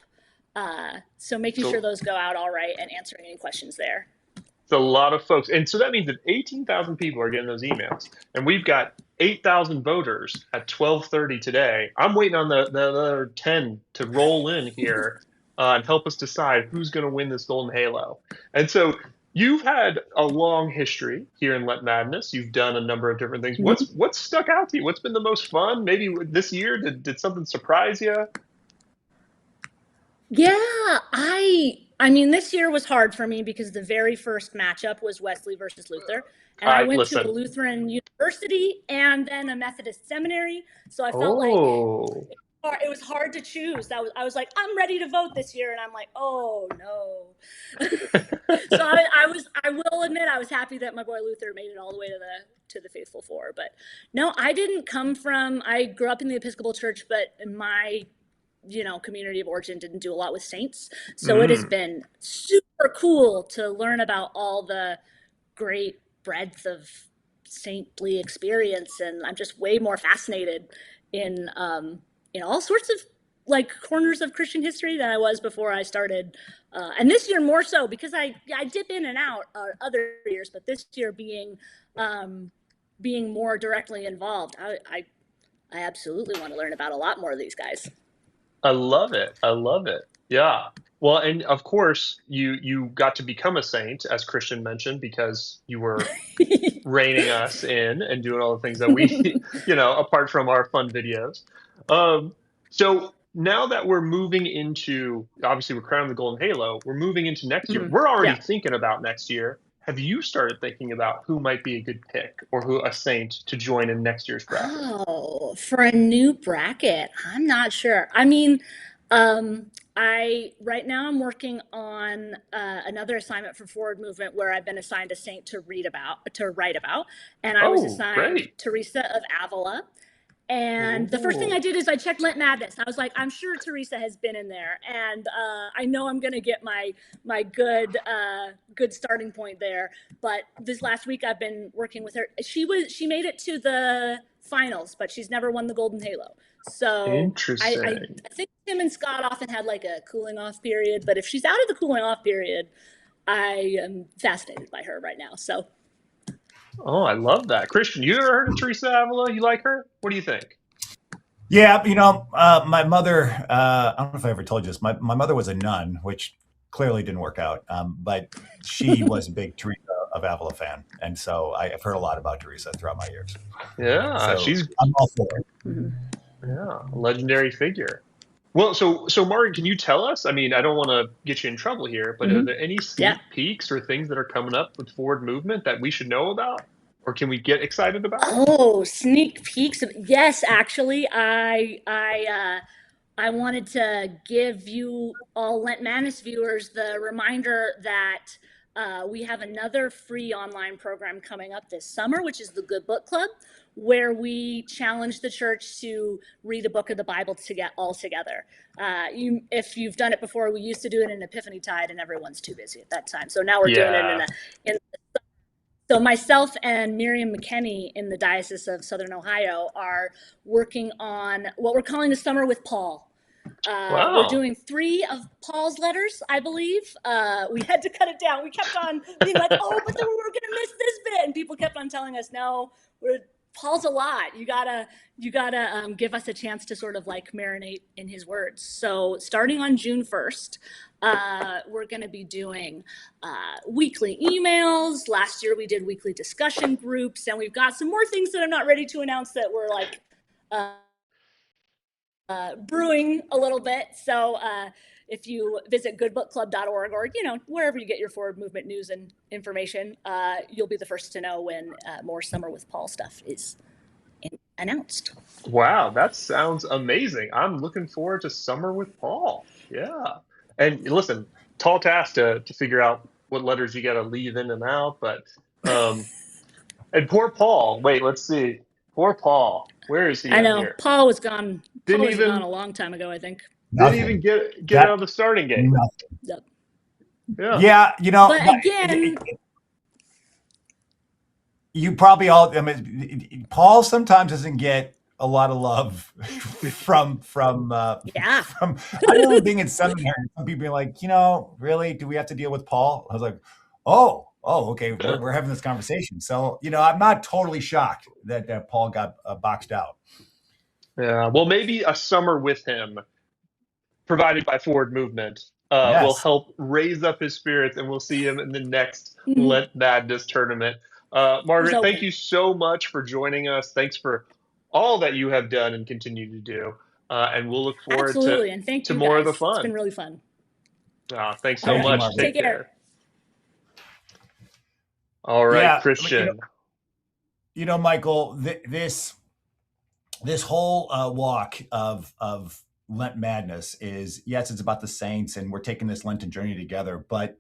Speaker 6: So making sure those go out all right and answering any questions there.
Speaker 1: It's a lot of folks, and so that means that 18,000 people are getting those emails, and we've got 8,000 voters at 12:30 today. I'm waiting on the other 10 to roll in here and help us decide who's going to win this Golden Halo. And so you've had a long history here in Lent Madness. You've done a number of different things. What's stuck out to you? What's been the most fun? Maybe this year, did something surprise you?
Speaker 6: Yeah, I mean, this year was hard for me because the very first matchup was Wesley versus Luther. And I went to a Lutheran university and then a Methodist seminary. So I felt like it was hard to choose. I was like, I'm ready to vote this year. And I'm like, oh no. So I will admit, I was happy that my boy Luther made it all the way to the Faithful Four. But no, I grew up in the Episcopal Church, but in my community of origin didn't do a lot with saints. So it has been super cool to learn about all the great breadth of saintly experience. And I'm just way more fascinated in all sorts of corners of Christian history than I was before I started. And this year more so because I dip in and out other years, but this year being more directly involved, I absolutely want to learn about a lot more of these guys.
Speaker 1: I love it. I love it. Yeah. Well, and of course, you got to become a saint, as Christian mentioned, because you were reining us in and doing all the things that we, apart from our fun videos. Um, so now that we're moving into, obviously, we're crowning the Golden Halo, we're moving into next year.
Speaker 6: Mhm.
Speaker 1: We're already
Speaker 6: Yeah.
Speaker 1: thinking about next year. Have you started thinking about who might be a good pick or who a saint to join in next year's bracket?
Speaker 6: Oh, for a new bracket, I'm not sure. I mean, I right now I'm working on another assignment for Forward Movement where I've been assigned a saint to write about, and I was
Speaker 1: Oh,
Speaker 6: assigned
Speaker 1: great.
Speaker 6: Teresa of Avila. And the first thing I
Speaker 1: Oh,
Speaker 6: did is I checked Lent Madness. I was like, I'm sure Teresa has been in there, and I know I'm gonna get my good starting point there. But this last week I've been working with her. She made it to the finals, but she's never won the Golden Halo. So
Speaker 1: interesting.
Speaker 6: I think Tim and Scott often had like a cooling off period, but if she's out of the cooling off period, I am fascinated by her right now. So
Speaker 1: Oh, I love that. Christian, you ever heard of Teresa Avila? You like her? What do you think?
Speaker 2: Yeah, my mother, I don't know if I ever told you this. My mother was a nun, which clearly didn't work out. But she was a big Teresa of Avila fan. And so I've heard a lot about Teresa throughout my years.
Speaker 1: Yeah,
Speaker 2: So
Speaker 1: she's
Speaker 2: I'm all for it.
Speaker 1: yeah, a legendary figure. Well, so Martin, can you tell us? I mean, I don't want to get you in trouble here, but are
Speaker 6: mhm.
Speaker 1: there any
Speaker 6: Yeah.
Speaker 1: sneak peeks or things that are coming up with Forward Movement that we should know about, or can we get excited about?
Speaker 6: Oh, sneak peeks. Yes, actually, I wanted to give you all Lent Madness viewers the reminder that we have another free online program coming up this summer, which is the Good Book Club, where we challenge the church to read a book of the Bible to get all together. If you've done it before, we used to do it in Epiphany Tide, and everyone's too busy at that time. So now we're doing it
Speaker 1: Yeah.
Speaker 6: in so myself and Miriam McKenney in the Diocese of Southern Ohio are working on what we're calling the Summer with Paul. We're
Speaker 1: Wow.
Speaker 6: doing 3 of Paul's letters, I believe. We had to cut it down. We kept on being like, oh, but then we were going to miss this bit. And people kept on telling us, no, Paul's a lot. You gotta give us a chance to sort of like marinate in his words. So starting on June 1st, we're going to be doing weekly emails. Last year we did weekly discussion groups, and we've got some more things that I'm not ready to announce that we're like brewing a little bit. So if you visit goodbookclub.org or wherever you get your Forward Movement news and information, you'll be the first to know when more Summer with Paul stuff is announced.
Speaker 1: Wow, that sounds amazing. I'm looking forward to Summer with Paul. Yeah. And listen, tall task to figure out what letters you got to leave in and out, but um and poor Paul. Wait, let's see. Poor Paul. Where is he
Speaker 6: I
Speaker 1: on
Speaker 6: know
Speaker 1: here?
Speaker 6: Paul was gone. Paul
Speaker 1: Didn't
Speaker 6: was gone
Speaker 1: even
Speaker 6: a long time ago, I think.
Speaker 1: didn't even
Speaker 2: Nothing.
Speaker 1: get out
Speaker 2: That
Speaker 1: of the starting gate.
Speaker 2: nothing.
Speaker 6: Yep.
Speaker 1: Yeah.
Speaker 2: Yeah,
Speaker 6: But again,
Speaker 2: you probably all. I mean, Paul sometimes doesn't get a lot of love
Speaker 6: yeah.
Speaker 2: from. I remember being in seminary. Some people being like, really, do we have to deal with Paul? I was like, oh, okay, we're having this conversation. So I'm not totally shocked that Paul got boxed out.
Speaker 1: Yeah. Well, maybe a summer with him provided by Forward Movement will
Speaker 2: Yes,
Speaker 1: help raise up his spirits, and we'll see him in the next
Speaker 6: Mhm.
Speaker 1: Lent Madness tournament.
Speaker 6: Here's
Speaker 1: Margaret, thank
Speaker 6: hoping.
Speaker 1: you so much for joining us. Thanks for all that you have done and continue to do. And we'll look forward
Speaker 6: Absolutely. And thank
Speaker 1: to
Speaker 6: you
Speaker 1: more of the
Speaker 6: guys. It's been
Speaker 1: fun.
Speaker 6: really fun.
Speaker 1: Thanks
Speaker 6: All
Speaker 1: so
Speaker 2: thank you,
Speaker 6: right.
Speaker 1: much.
Speaker 2: Margaret.
Speaker 6: Take
Speaker 1: Take
Speaker 6: care.
Speaker 1: care. All right,
Speaker 2: Yeah, I mean,
Speaker 1: Christian.
Speaker 2: Michael, this whole walk of Lent Madness is, yes, it's about the saints, and we're taking this Lenten journey together, but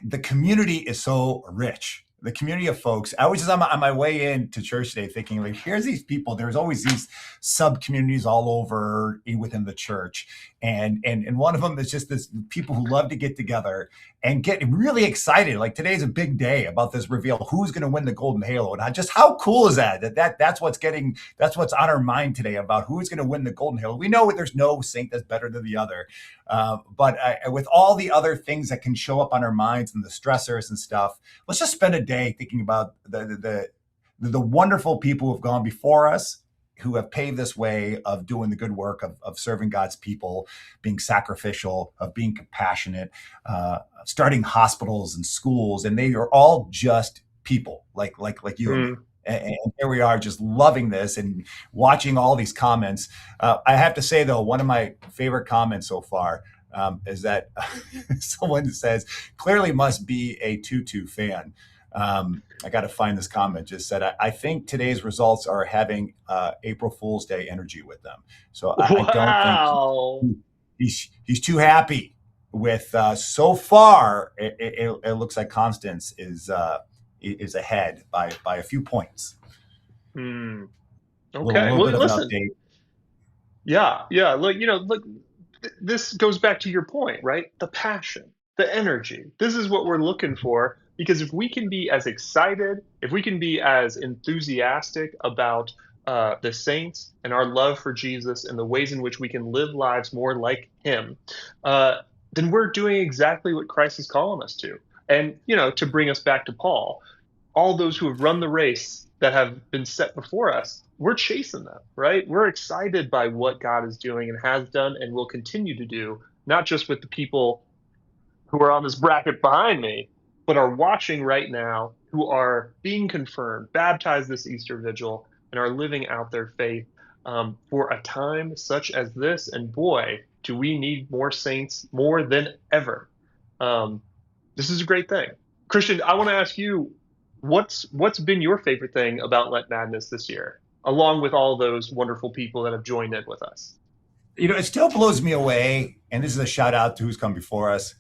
Speaker 2: the community is so rich. The community of folks. I was just on my way into church today thinking, like, here's these people. There's always these sub communities all over within the church. And one of them is just this people who love to get together and get really excited. Like today's a big day about this reveal. Who's going to win the Golden Halo? And just how cool is that? That's what's on our mind today about who's going to win the Golden Halo. We know there's no saint that's better than the other. But with all the other things that can show up on our minds and the stressors and stuff, let's just spend a day thinking about the wonderful people who have gone before us who have paved this way of doing the good work of serving God's people, being sacrificial, of being compassionate, starting hospitals and schools, and they are all just people like you and me.
Speaker 1: Mm.
Speaker 2: And here we are, just loving this and watching all these comments. I have to say, though, one of my favorite comments so far is that someone says, "Clearly must be a Tutu fan." I got to find this comment. Just said, I think today's results are having April Fool's Day energy with them. So I don't think
Speaker 1: Wow.
Speaker 2: he's too happy with. So far, it looks like Constance is ahead by a few points.
Speaker 1: Mm.
Speaker 2: A
Speaker 1: Okay.
Speaker 2: little
Speaker 1: Well,
Speaker 2: bit of an
Speaker 1: listen.
Speaker 2: update.
Speaker 1: Yeah. Look, this goes back to your point, right? The passion, the energy. This is what we're looking for because if we can be as excited, if we can be as enthusiastic about the saints and our love for Jesus and the ways in which we can live lives more like Him, uh, then we're doing exactly what Christ is calling us to. And to bring us back to Paul, all those who have run the race that have been set before us, we're chasing them, right? We're excited by what God is doing and has done and will continue to do, not just with the people who are on this bracket behind me, but are watching right now, who are being confirmed, baptized this Easter Vigil, and are living out their faith for a time such as this. And boy, do we need more saints more than ever. Um, this is a great thing. Christian, I want to ask you, what's been your favorite thing about Lent Madness this year, along with all those wonderful people that have joined in with us?
Speaker 2: It still blows me away, and this is a shout out to who's come before us,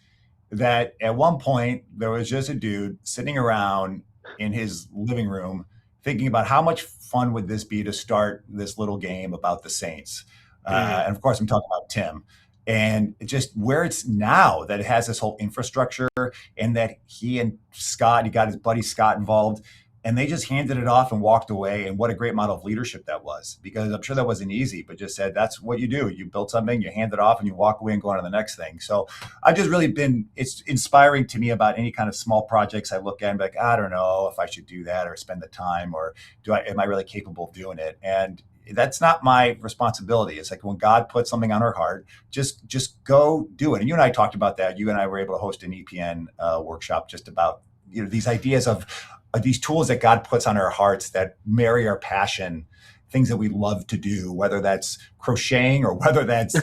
Speaker 2: that at one point there was just a dude sitting around in his living room thinking about how much fun would this be to start this little game about the saints.
Speaker 1: Mm.
Speaker 2: And of course, I'm talking about Tim. And just where it's now that it has this whole infrastructure, and that he got his buddy Scott involved, and they just handed it off and walked away. And what a great model of leadership that was, because I'm sure that wasn't easy, but just said, that's what you do. You build something, you hand it off, and you walk away and go on to the next thing. So I've just really it's inspiring to me about any kind of small projects I look at and be like, I don't know if I should do that or spend the time, or am I really capable of doing it? And that's not my responsibility. It's like when God puts something on our heart, just go do it. And you and I talked about that. You and I were able to host an EPN workshop just about these ideas of these tools that God puts on our hearts that marry our passion, things that we love to do, whether that's crocheting or whether that's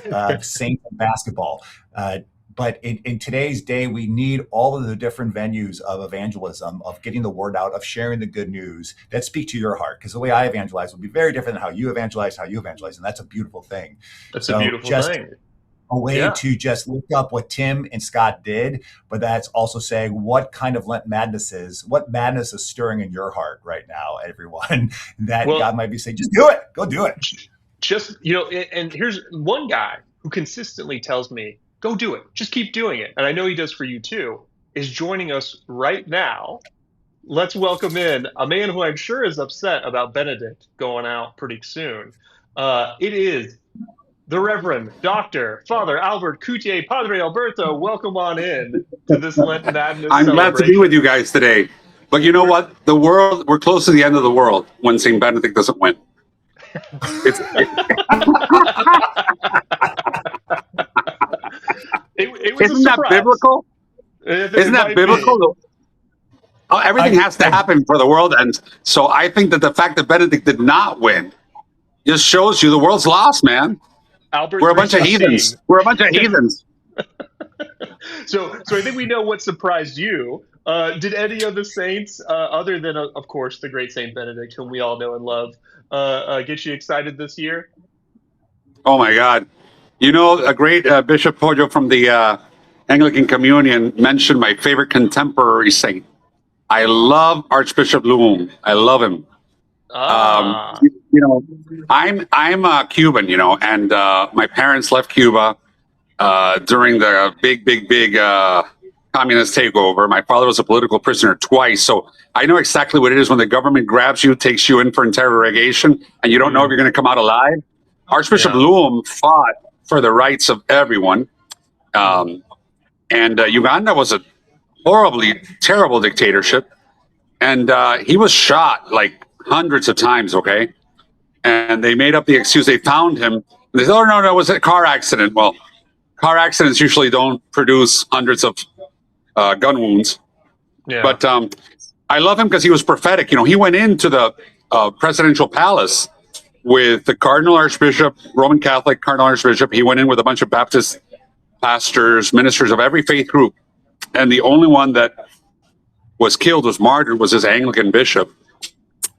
Speaker 2: saints and basketball. But in today's day, we need all of the different venues of evangelism, of getting the word out, of sharing the good news that speak to your heart. Because the way I evangelize will be very different than how you evangelize, and that's a beautiful thing.
Speaker 1: That's a
Speaker 2: So
Speaker 1: beautiful
Speaker 2: just
Speaker 1: thing.
Speaker 2: a way
Speaker 1: Yeah.
Speaker 2: to just look up what Tim and Scott did, but that's also saying what kind of Lent madness is, what madness is stirring in your heart right now, everyone, that
Speaker 1: Well,
Speaker 2: God might be saying, just do it, go do it.
Speaker 1: just and here's one guy who consistently tells me, go do it, just keep doing it, and I know he does for you too, is joining us right now. Let's welcome in a man who I'm sure is upset about Benedict going out pretty soon. It is the Reverend Dr. Father Albert Coutier. Padre Alberto, welcome on in to this Lent Madness
Speaker 7: I'm glad to be with
Speaker 1: celebration.
Speaker 7: you guys today. But you know what? We're close to the end of the world when St. Benedict doesn't win. It's,
Speaker 1: It was a
Speaker 7: isn't that
Speaker 1: surprise.
Speaker 7: biblical?
Speaker 1: It
Speaker 7: Isn't that
Speaker 1: might be.
Speaker 7: biblical? Everything has to happen for the world ends. So I think that the fact that Benedict did not win just shows you the world's lost, man.
Speaker 1: Albert
Speaker 7: We're a bunch of
Speaker 1: 3:16.
Speaker 7: heathens. We're a bunch of heathens.
Speaker 1: So I think we know what surprised you. Did any of the saints, other than of course the great Saint Benedict, whom we all know and love, get you excited this year?
Speaker 7: Oh my God. You know, a great Bishop Poggio from the Anglican Communion mentioned my favorite contemporary saint. I love Archbishop Luum. I love him.
Speaker 1: Ah,
Speaker 7: You know, I'm Cuban, you know, and my parents left Cuba during the big communist takeover. My father was a political prisoner twice, so I know exactly what it is when the government grabs you, takes you in for interrogation, and you don't know if you're going to come out alive. Archbishop
Speaker 1: yeah.
Speaker 7: Luum fought for the rights of everyone, and Uganda was a horribly terrible dictatorship, and he was shot like hundreds of times. Okay, and they made up the excuse. They found him. They said, "Oh no, it was a car accident." Well, car accidents usually don't produce hundreds of gun wounds,
Speaker 1: Yeah.
Speaker 7: but I love him because he was prophetic. You know, he went into the presidential palace with the Cardinal Archbishop, Roman Catholic Cardinal Archbishop. He went in with a bunch of Baptist pastors, ministers of every faith group, and the only one that was killed, was martyred, was his Anglican bishop.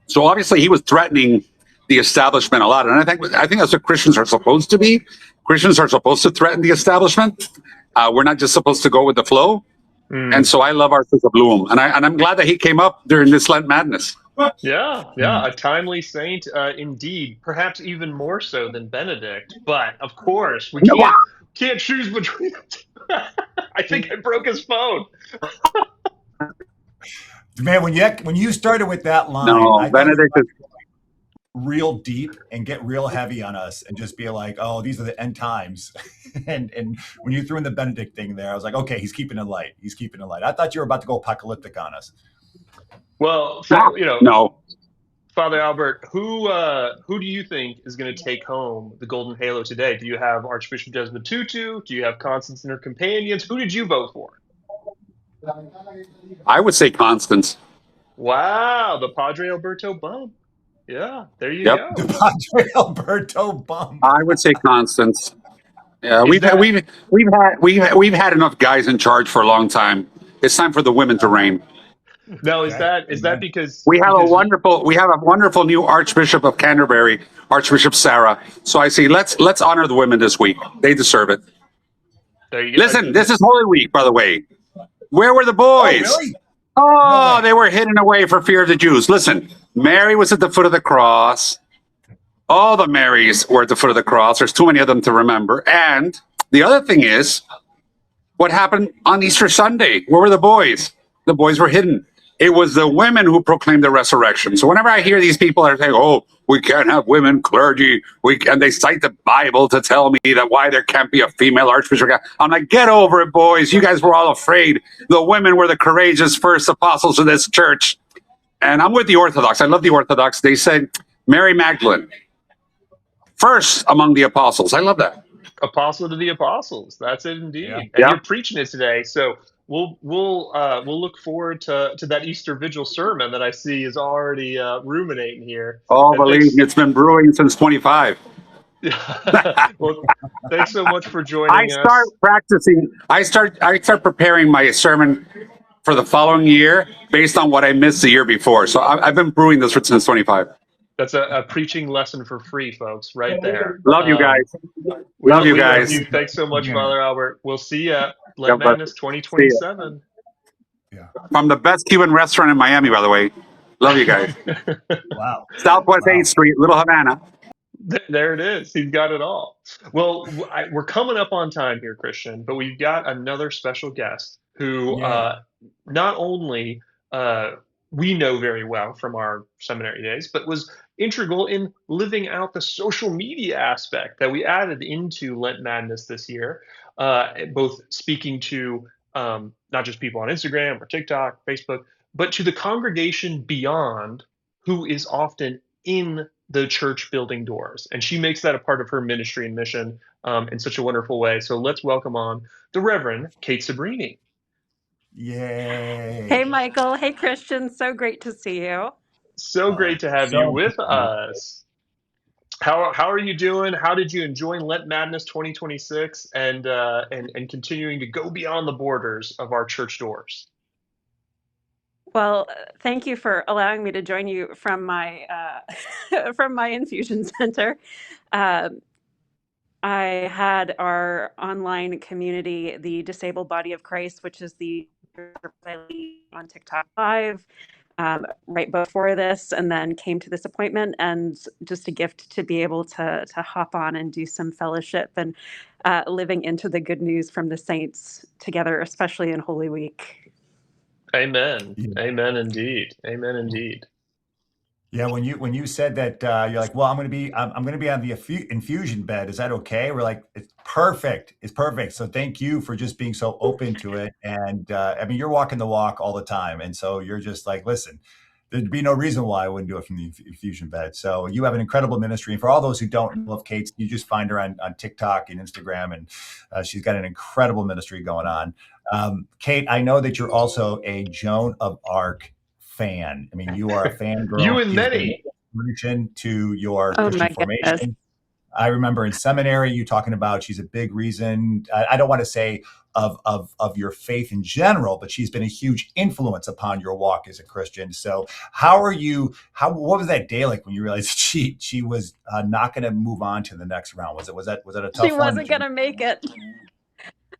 Speaker 7: So obviously he was threatening the establishment a lot, and I think that's what Christians are supposed to be. Christians are supposed to threaten the establishment. We're not just supposed to go with the flow. And so I love Archbishop Bloom, and I'm glad that he came up during this Lent Madness.
Speaker 1: Yeah, a timely saint indeed, perhaps even more so than Benedict. But of course, we can't choose between the two. I think I broke his phone.
Speaker 2: Man, when you started with that line,
Speaker 7: No,
Speaker 2: I thought
Speaker 7: Benedict is
Speaker 2: real deep and get real heavy on us and just be like, oh, these are the end times. and when you threw in the Benedict thing there, I was like, okay, he's keeping it light. He's keeping it light. I thought you were about to go apocalyptic on us.
Speaker 1: Well,
Speaker 7: no.
Speaker 1: Father Albert, who do you think is going to take home the Golden Halo today? Do you have Archbishop Desmond Tutu? Do you have Constance and her companions? Who did you vote for?
Speaker 7: I would say Constance.
Speaker 1: Wow, the Padre Alberto bump. Yeah, there you
Speaker 7: Yep.
Speaker 1: go.
Speaker 2: The Padre Alberto bump.
Speaker 7: I would say Constance. Yeah,
Speaker 1: Is
Speaker 7: we've had enough guys in charge for a long time. It's time for the women to reign.
Speaker 1: Now,
Speaker 2: Okay.
Speaker 1: is that because
Speaker 7: We have
Speaker 1: because
Speaker 7: a wonderful new Archbishop of Canterbury, Archbishop Sarah. So I say let's honor the women this week. They deserve it.
Speaker 1: there you go.
Speaker 7: Listen, this is Holy Week, by the way. Where were the boys?
Speaker 2: Oh, really?
Speaker 7: Oh,
Speaker 2: No way.
Speaker 7: they were hidden away for fear of the Jews. Listen, Mary was at the foot of the cross. All the Marys were at the foot of the cross. There's too many of them to remember. And the other thing is, what happened on Easter Sunday? Where were the boys? The boys were hidden. It was the women who proclaimed the resurrection. So whenever I hear these people are saying, "Oh, we can't have women clergy," and they cite the Bible to tell me that why there can't be a female archbishop, I'm like, get over it, boys. You guys were all afraid. The women were the courageous first apostles of this church. And I'm with the Orthodox. I love the Orthodox. They said Mary Magdalene, first among the apostles. I love that.
Speaker 1: Apostle to the apostles. That's it indeed.
Speaker 2: Yeah.
Speaker 1: And
Speaker 7: Yeah.
Speaker 1: you're preaching it today. So we'll look forward to that Easter Vigil sermon that I see is already ruminating here.
Speaker 7: Oh,
Speaker 1: And
Speaker 7: believe me, it's been brewing since 25.
Speaker 1: well, thanks so much for
Speaker 7: I
Speaker 1: joining
Speaker 7: start
Speaker 1: us.
Speaker 7: practicing. I start preparing my sermon for the following year based on what I missed the year before. So I've been brewing this since 25.
Speaker 1: That's a preaching lesson for free, folks, right there.
Speaker 7: Love you guys.
Speaker 1: We
Speaker 7: Love you
Speaker 1: love
Speaker 7: guys.
Speaker 1: you. Thanks so much,
Speaker 2: Yeah.
Speaker 1: Father Albert. We'll see you at
Speaker 7: Yeah,
Speaker 1: Lent
Speaker 7: but
Speaker 1: Madness 2027.
Speaker 2: Yeah.
Speaker 7: From the best Cuban restaurant in Miami, by the way. Love you guys.
Speaker 2: Wow.
Speaker 7: Southwest
Speaker 2: Wow.
Speaker 7: 8th Street, Little Havana.
Speaker 1: There it is. He's got it all. Well, we're coming up on time here, Christian, but we've got another special guest who
Speaker 2: Yeah.
Speaker 1: not only we know very well from our seminary days, but was integral in living out the social media aspect that we added into Lent Madness this year, both speaking to not just people on Instagram or TikTok, Facebook, but to the congregation beyond who is often in the church building doors. And she makes that a part of her ministry and mission in such a wonderful way. So let's welcome on the Reverend Kate Sabrini.
Speaker 2: Yay.
Speaker 8: Hey, Michael. Hey, Christian. So great to see you.
Speaker 1: So great to have you
Speaker 2: So
Speaker 1: with
Speaker 2: good.
Speaker 1: us. How are you doing? How did you enjoy Lent Madness 2026 and continuing to go beyond the borders of our church doors?
Speaker 8: Well, thank you for allowing me to join you from my from my infusion center. Um, I had our online community, the Disabled Body of Christ, which is the on TikTok Live, right before this, and then came to this appointment, and just a gift to be able to hop on and do some fellowship and living into the good news from the saints together, especially in Holy Week.
Speaker 1: Amen.
Speaker 2: Yeah.
Speaker 1: Amen indeed. Amen indeed.
Speaker 2: Yeah, when you said that, you're like, well, I'm going to be on the infusion bed. Is that okay? We're like, it's perfect. It's perfect. So thank you for just being so open to it. And I mean, you're walking the walk all the time, and so you're just like, listen, there'd be no reason why I wouldn't do it from the infusion bed. So you have an incredible ministry. And for all those who don't love Kate, you just find her on TikTok and Instagram, and she's got an incredible ministry going on. Kate, I know that you're also a Joan of Arc fan. I mean, you are a fangirl.
Speaker 1: You and
Speaker 2: She's been an
Speaker 1: many.
Speaker 2: inspiration to your
Speaker 8: Oh
Speaker 2: Christian
Speaker 8: my goodness.
Speaker 2: formation. I remember in seminary you talking about she's a big reason. I don't want to say of your faith in general, but she's been a huge influence upon your walk as a Christian. So what was that day like when you realized she was not going to move on to the next round? Was that a tough one?
Speaker 8: She wasn't going to make it.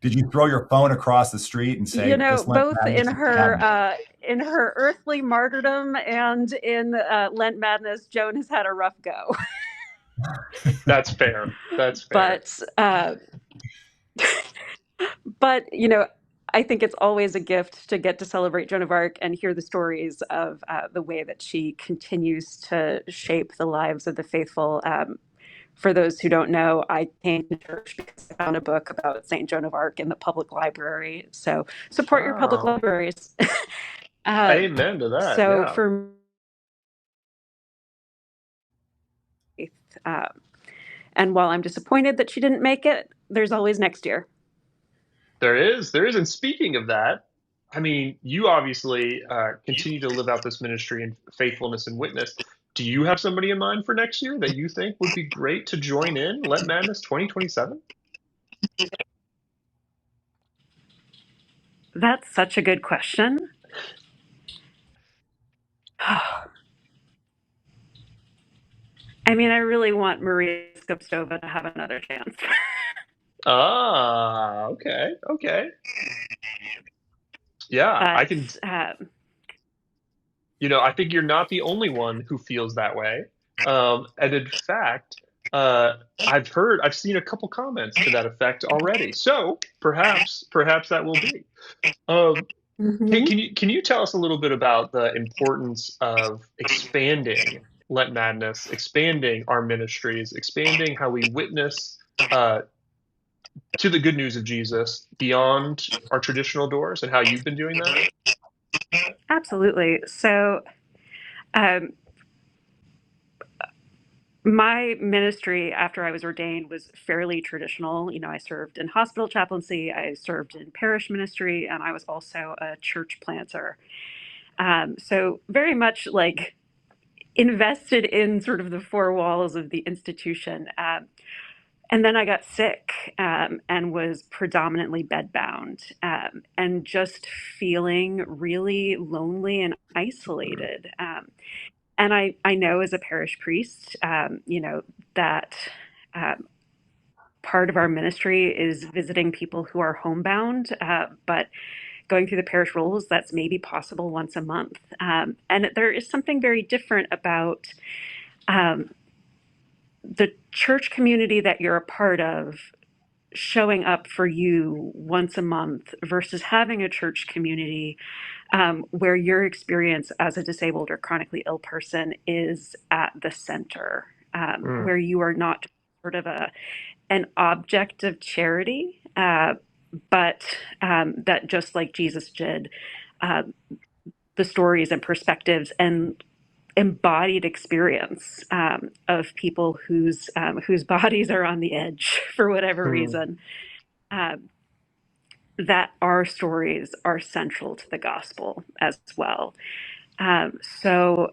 Speaker 2: Did you throw your phone across the street and say,
Speaker 8: both in her earthly martyrdom and in Lent Madness, Joan has had a rough go.
Speaker 1: That's fair.
Speaker 8: But I think it's always a gift to get to celebrate Joan of Arc and hear the stories of the way that she continues to shape the lives of the faithful. For those who don't know, I came to church because I found a book about St. Joan of Arc in the public library. So support your public libraries.
Speaker 1: Amen to that.
Speaker 8: So
Speaker 1: yeah.
Speaker 8: for and while I'm disappointed that she didn't make it, there's always next year.
Speaker 1: There is. And speaking of that, I mean, you obviously continue to live out this ministry and faithfulness and witness. Do you have somebody in mind for next year that you think would be great to join in Lent Madness 2027?
Speaker 8: That's such a good question. I mean, I really want Maria Skopstova to have another chance.
Speaker 1: Okay. Yeah,
Speaker 8: but,
Speaker 1: I can. I think you're not the only one who feels that way. And in fact, I've seen a couple comments to that effect already. So perhaps that will be. Can you tell us a little bit about the importance of expanding Lent Madness, expanding our ministries, expanding how we witness to the good news of Jesus beyond our traditional doors, and how you've been doing that?
Speaker 8: Absolutely. So my ministry after I was ordained was fairly traditional. I served in hospital chaplaincy, I served in parish ministry, and I was also a church planter. So very much like invested in sort of the four walls of the institution. And then I got sick and was predominantly bedbound and just feeling really lonely and isolated. And I know as a parish priest, that part of our ministry is visiting people who are homebound, but going through the parish rolls, that's maybe possible once a month. And there is something very different about the church community that you're a part of showing up for you once a month versus having a church community where your experience as a disabled or chronically ill person is at the center, where you are not sort of an object of charity, but that just like Jesus did, the stories and perspectives and embodied experience of people whose bodies are on the edge for whatever reason, that our stories are central to the gospel as well. So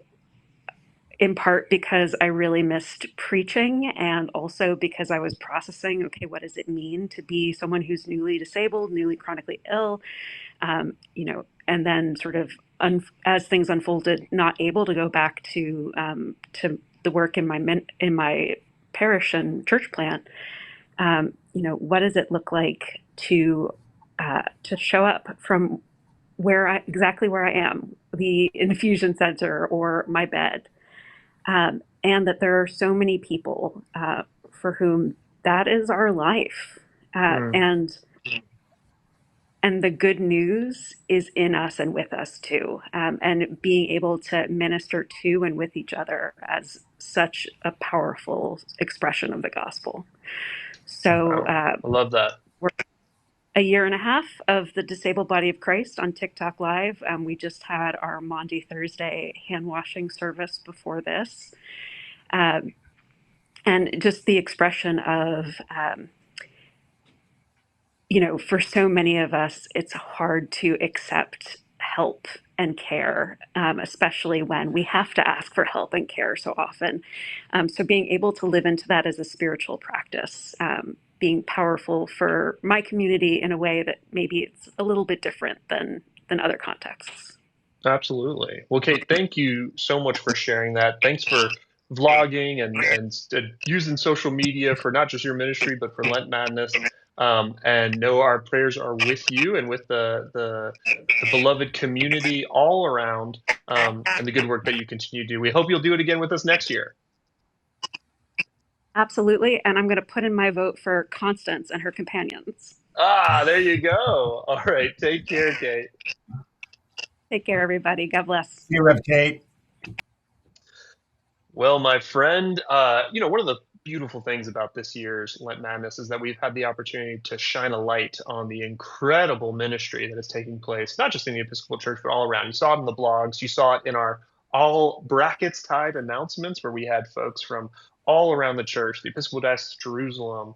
Speaker 8: in part because I really missed preaching, and also because I was processing, okay, what does it mean to be someone who's newly disabled, newly chronically ill, and then sort of as things unfolded, not able to go back to the work in my parish and church plant. What does it look like to show up from exactly where I am, the infusion center or my bed, and that there are so many people for whom that is our life, and the good news is in us and with us too, and being able to minister to and with each other as such a powerful expression of the gospel. So
Speaker 1: I love that.
Speaker 8: a year and a half of the Disabled Body of Christ on TikTok Live. We just had our Maundy Thursday hand washing service before this. And just the expression of, for so many of us, it's hard to accept help and care, especially when we have to ask for help and care so often. So being able to live into that as a spiritual practice, being powerful for my community in a way that maybe it's a little bit different than other contexts.
Speaker 1: Absolutely. Well, Kate, thank you so much for sharing that. Thanks for vlogging and using social media for not just your ministry, but for Lent Madness. And know our prayers are with you and with the beloved community all around, and the good work that you continue to do. We hope you'll do it again with us next year.
Speaker 8: Absolutely. And I'm going to put in my vote for Constance and her companions.
Speaker 1: Ah, there you go. All right. Take care, Kate.
Speaker 8: Take care, everybody. God bless.
Speaker 2: See you, Rev Kate.
Speaker 1: Well, my friend, one of the beautiful things about this year's Lent Madness is that we've had the opportunity to shine a light on the incredible ministry that is taking place, not just in the Episcopal Church, but all around. You saw it in the blogs, you saw it in our all brackets tied announcements, where we had folks from all around the church, the Episcopal Diocese of Jerusalem,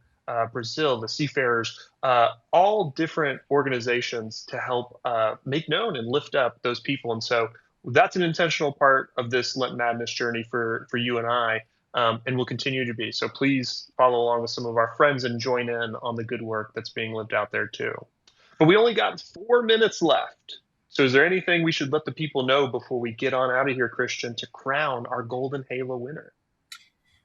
Speaker 1: Brazil, the Seafarers, all different organizations to help make known and lift up those people. And so that's an intentional part of this Lent Madness journey for you and I, and will continue to be. So please follow along with some of our friends and join in on the good work that's being lived out there too. But we only got 4 minutes left. So is there anything we should let the people know before we get on out of here, Christian, to crown our Golden Halo winner?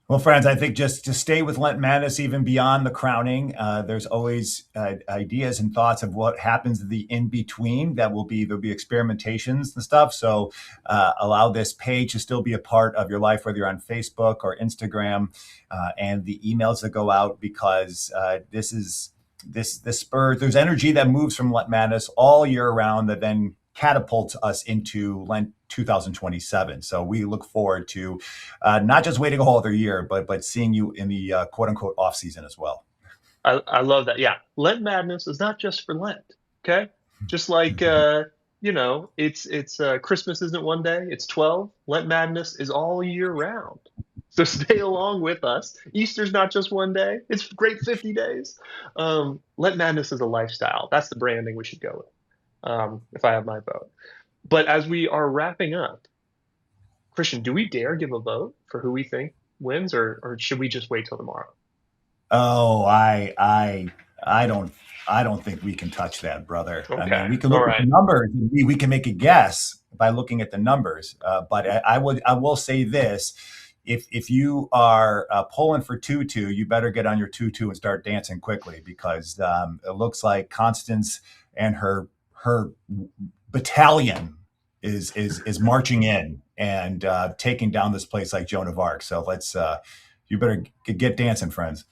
Speaker 2: Well, friends, I think just to stay with Lent Madness, even beyond the crowning, there's always ideas and thoughts of what happens the in between. There'll be experimentations and stuff. So allow this page to still be a part of your life, whether you're on Facebook or Instagram, and the emails that go out, because this spur. There's energy that moves from Lent Madness all year round that then catapults us into Lent 2027. So we look forward to not just waiting a whole other year, but seeing you in the quote unquote off season as well.
Speaker 1: I love that. Yeah, Lent Madness is not just for Lent. Okay, just like it's Christmas isn't one day; it's 12. Lent Madness is all year round. So stay along with us. Easter's not just one day; it's great 50 days. Lent Madness is a lifestyle. That's the branding we should go with. If I have my vote. But as we are wrapping up, Christian, do we dare give a vote for who we think wins, or should we just wait till tomorrow?
Speaker 2: Oh, I don't think we can touch that, brother.
Speaker 1: Okay.
Speaker 2: I mean, we can look at the numbers. We can make a guess by looking at the numbers. But I will say this: if you are pulling for Tutu, you better get on your tutu and start dancing quickly, because it looks like Constance and her battalion is marching in and taking down this place like Joan of Arc. So let's you better get dancing, friends.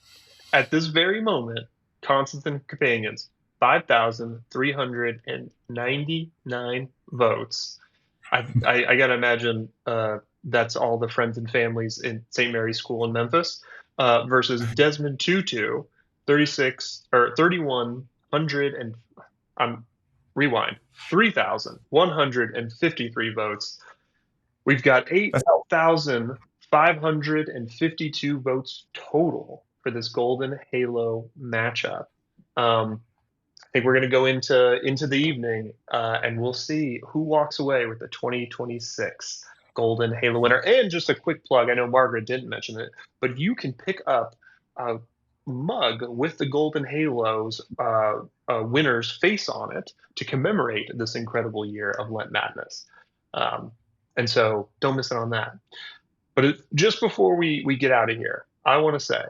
Speaker 1: At this very moment, Constance and companions, 5,399 votes. I gotta imagine that's all the friends and families in St. Mary's School in Memphis, versus Desmond Tutu, 3,100 and rewind, 3,153 votes. We've got 8,552 votes total for this Golden Halo matchup. I think we're going to go into the evening, and we'll see who walks away with the 2026 Golden Halo winner. And just a quick plug, I know Margaret didn't mention it, but you can pick up a mug with the Golden Halo's winner's face on it to commemorate this incredible year of Lent Madness. And so don't miss it on that. But just before we get out of here, I want to say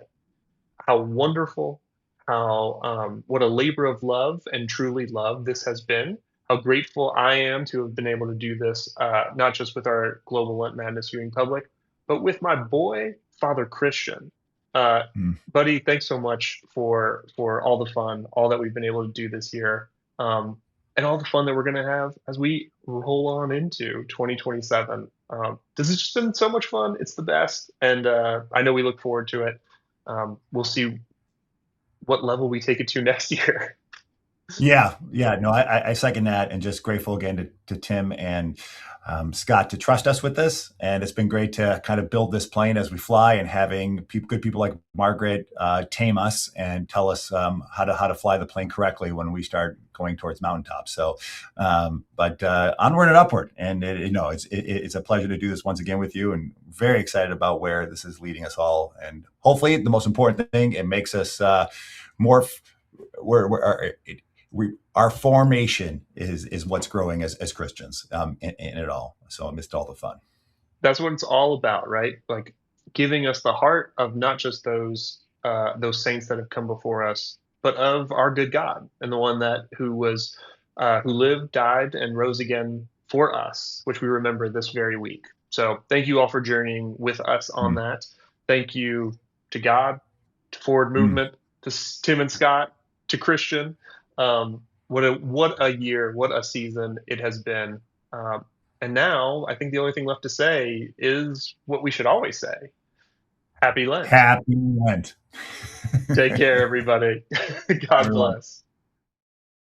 Speaker 1: how wonderful, how what a labor of love and truly love this has been. How grateful I am to have been able to do this, not just with our Global Lent Madness viewing public, but with my boy, Father Christian. Buddy, thanks so much for all the fun, all that we've been able to do this year, and all the fun that we're going to have as we roll on into 2027. This has just been so much fun. It's the best, and I know we look forward to it. We'll see what level we take it to next year.
Speaker 2: Yeah, yeah, no, I second that, and just grateful again to Tim and Scott to trust us with this. And it's been great to kind of build this plane as we fly, and having good people like Margaret tame us and tell us how to fly the plane correctly when we start going towards mountaintops. So, but onward and upward, and it's a pleasure to do this once again with you, and very excited about where this is leading us all. And hopefully, the most important thing, it makes us more. Our formation is what's growing as Christians in it all. So amidst all the fun.
Speaker 1: That's what it's all about, right? Like giving us the heart of not just those saints that have come before us, but of our good God and the one that who lived, died, and rose again for us, which we remember this very week. So thank you all for journeying with us on
Speaker 2: Mm.
Speaker 1: that. Thank you to God, to Forward
Speaker 2: Mm.
Speaker 1: Movement, to Tim and Scott, to Christian. What a year, what a season it has been. And now I think the only thing left to say is what we should always say. Happy Lent.
Speaker 2: Happy Lent.
Speaker 1: Take care, everybody. God
Speaker 2: Everyone.
Speaker 1: bless.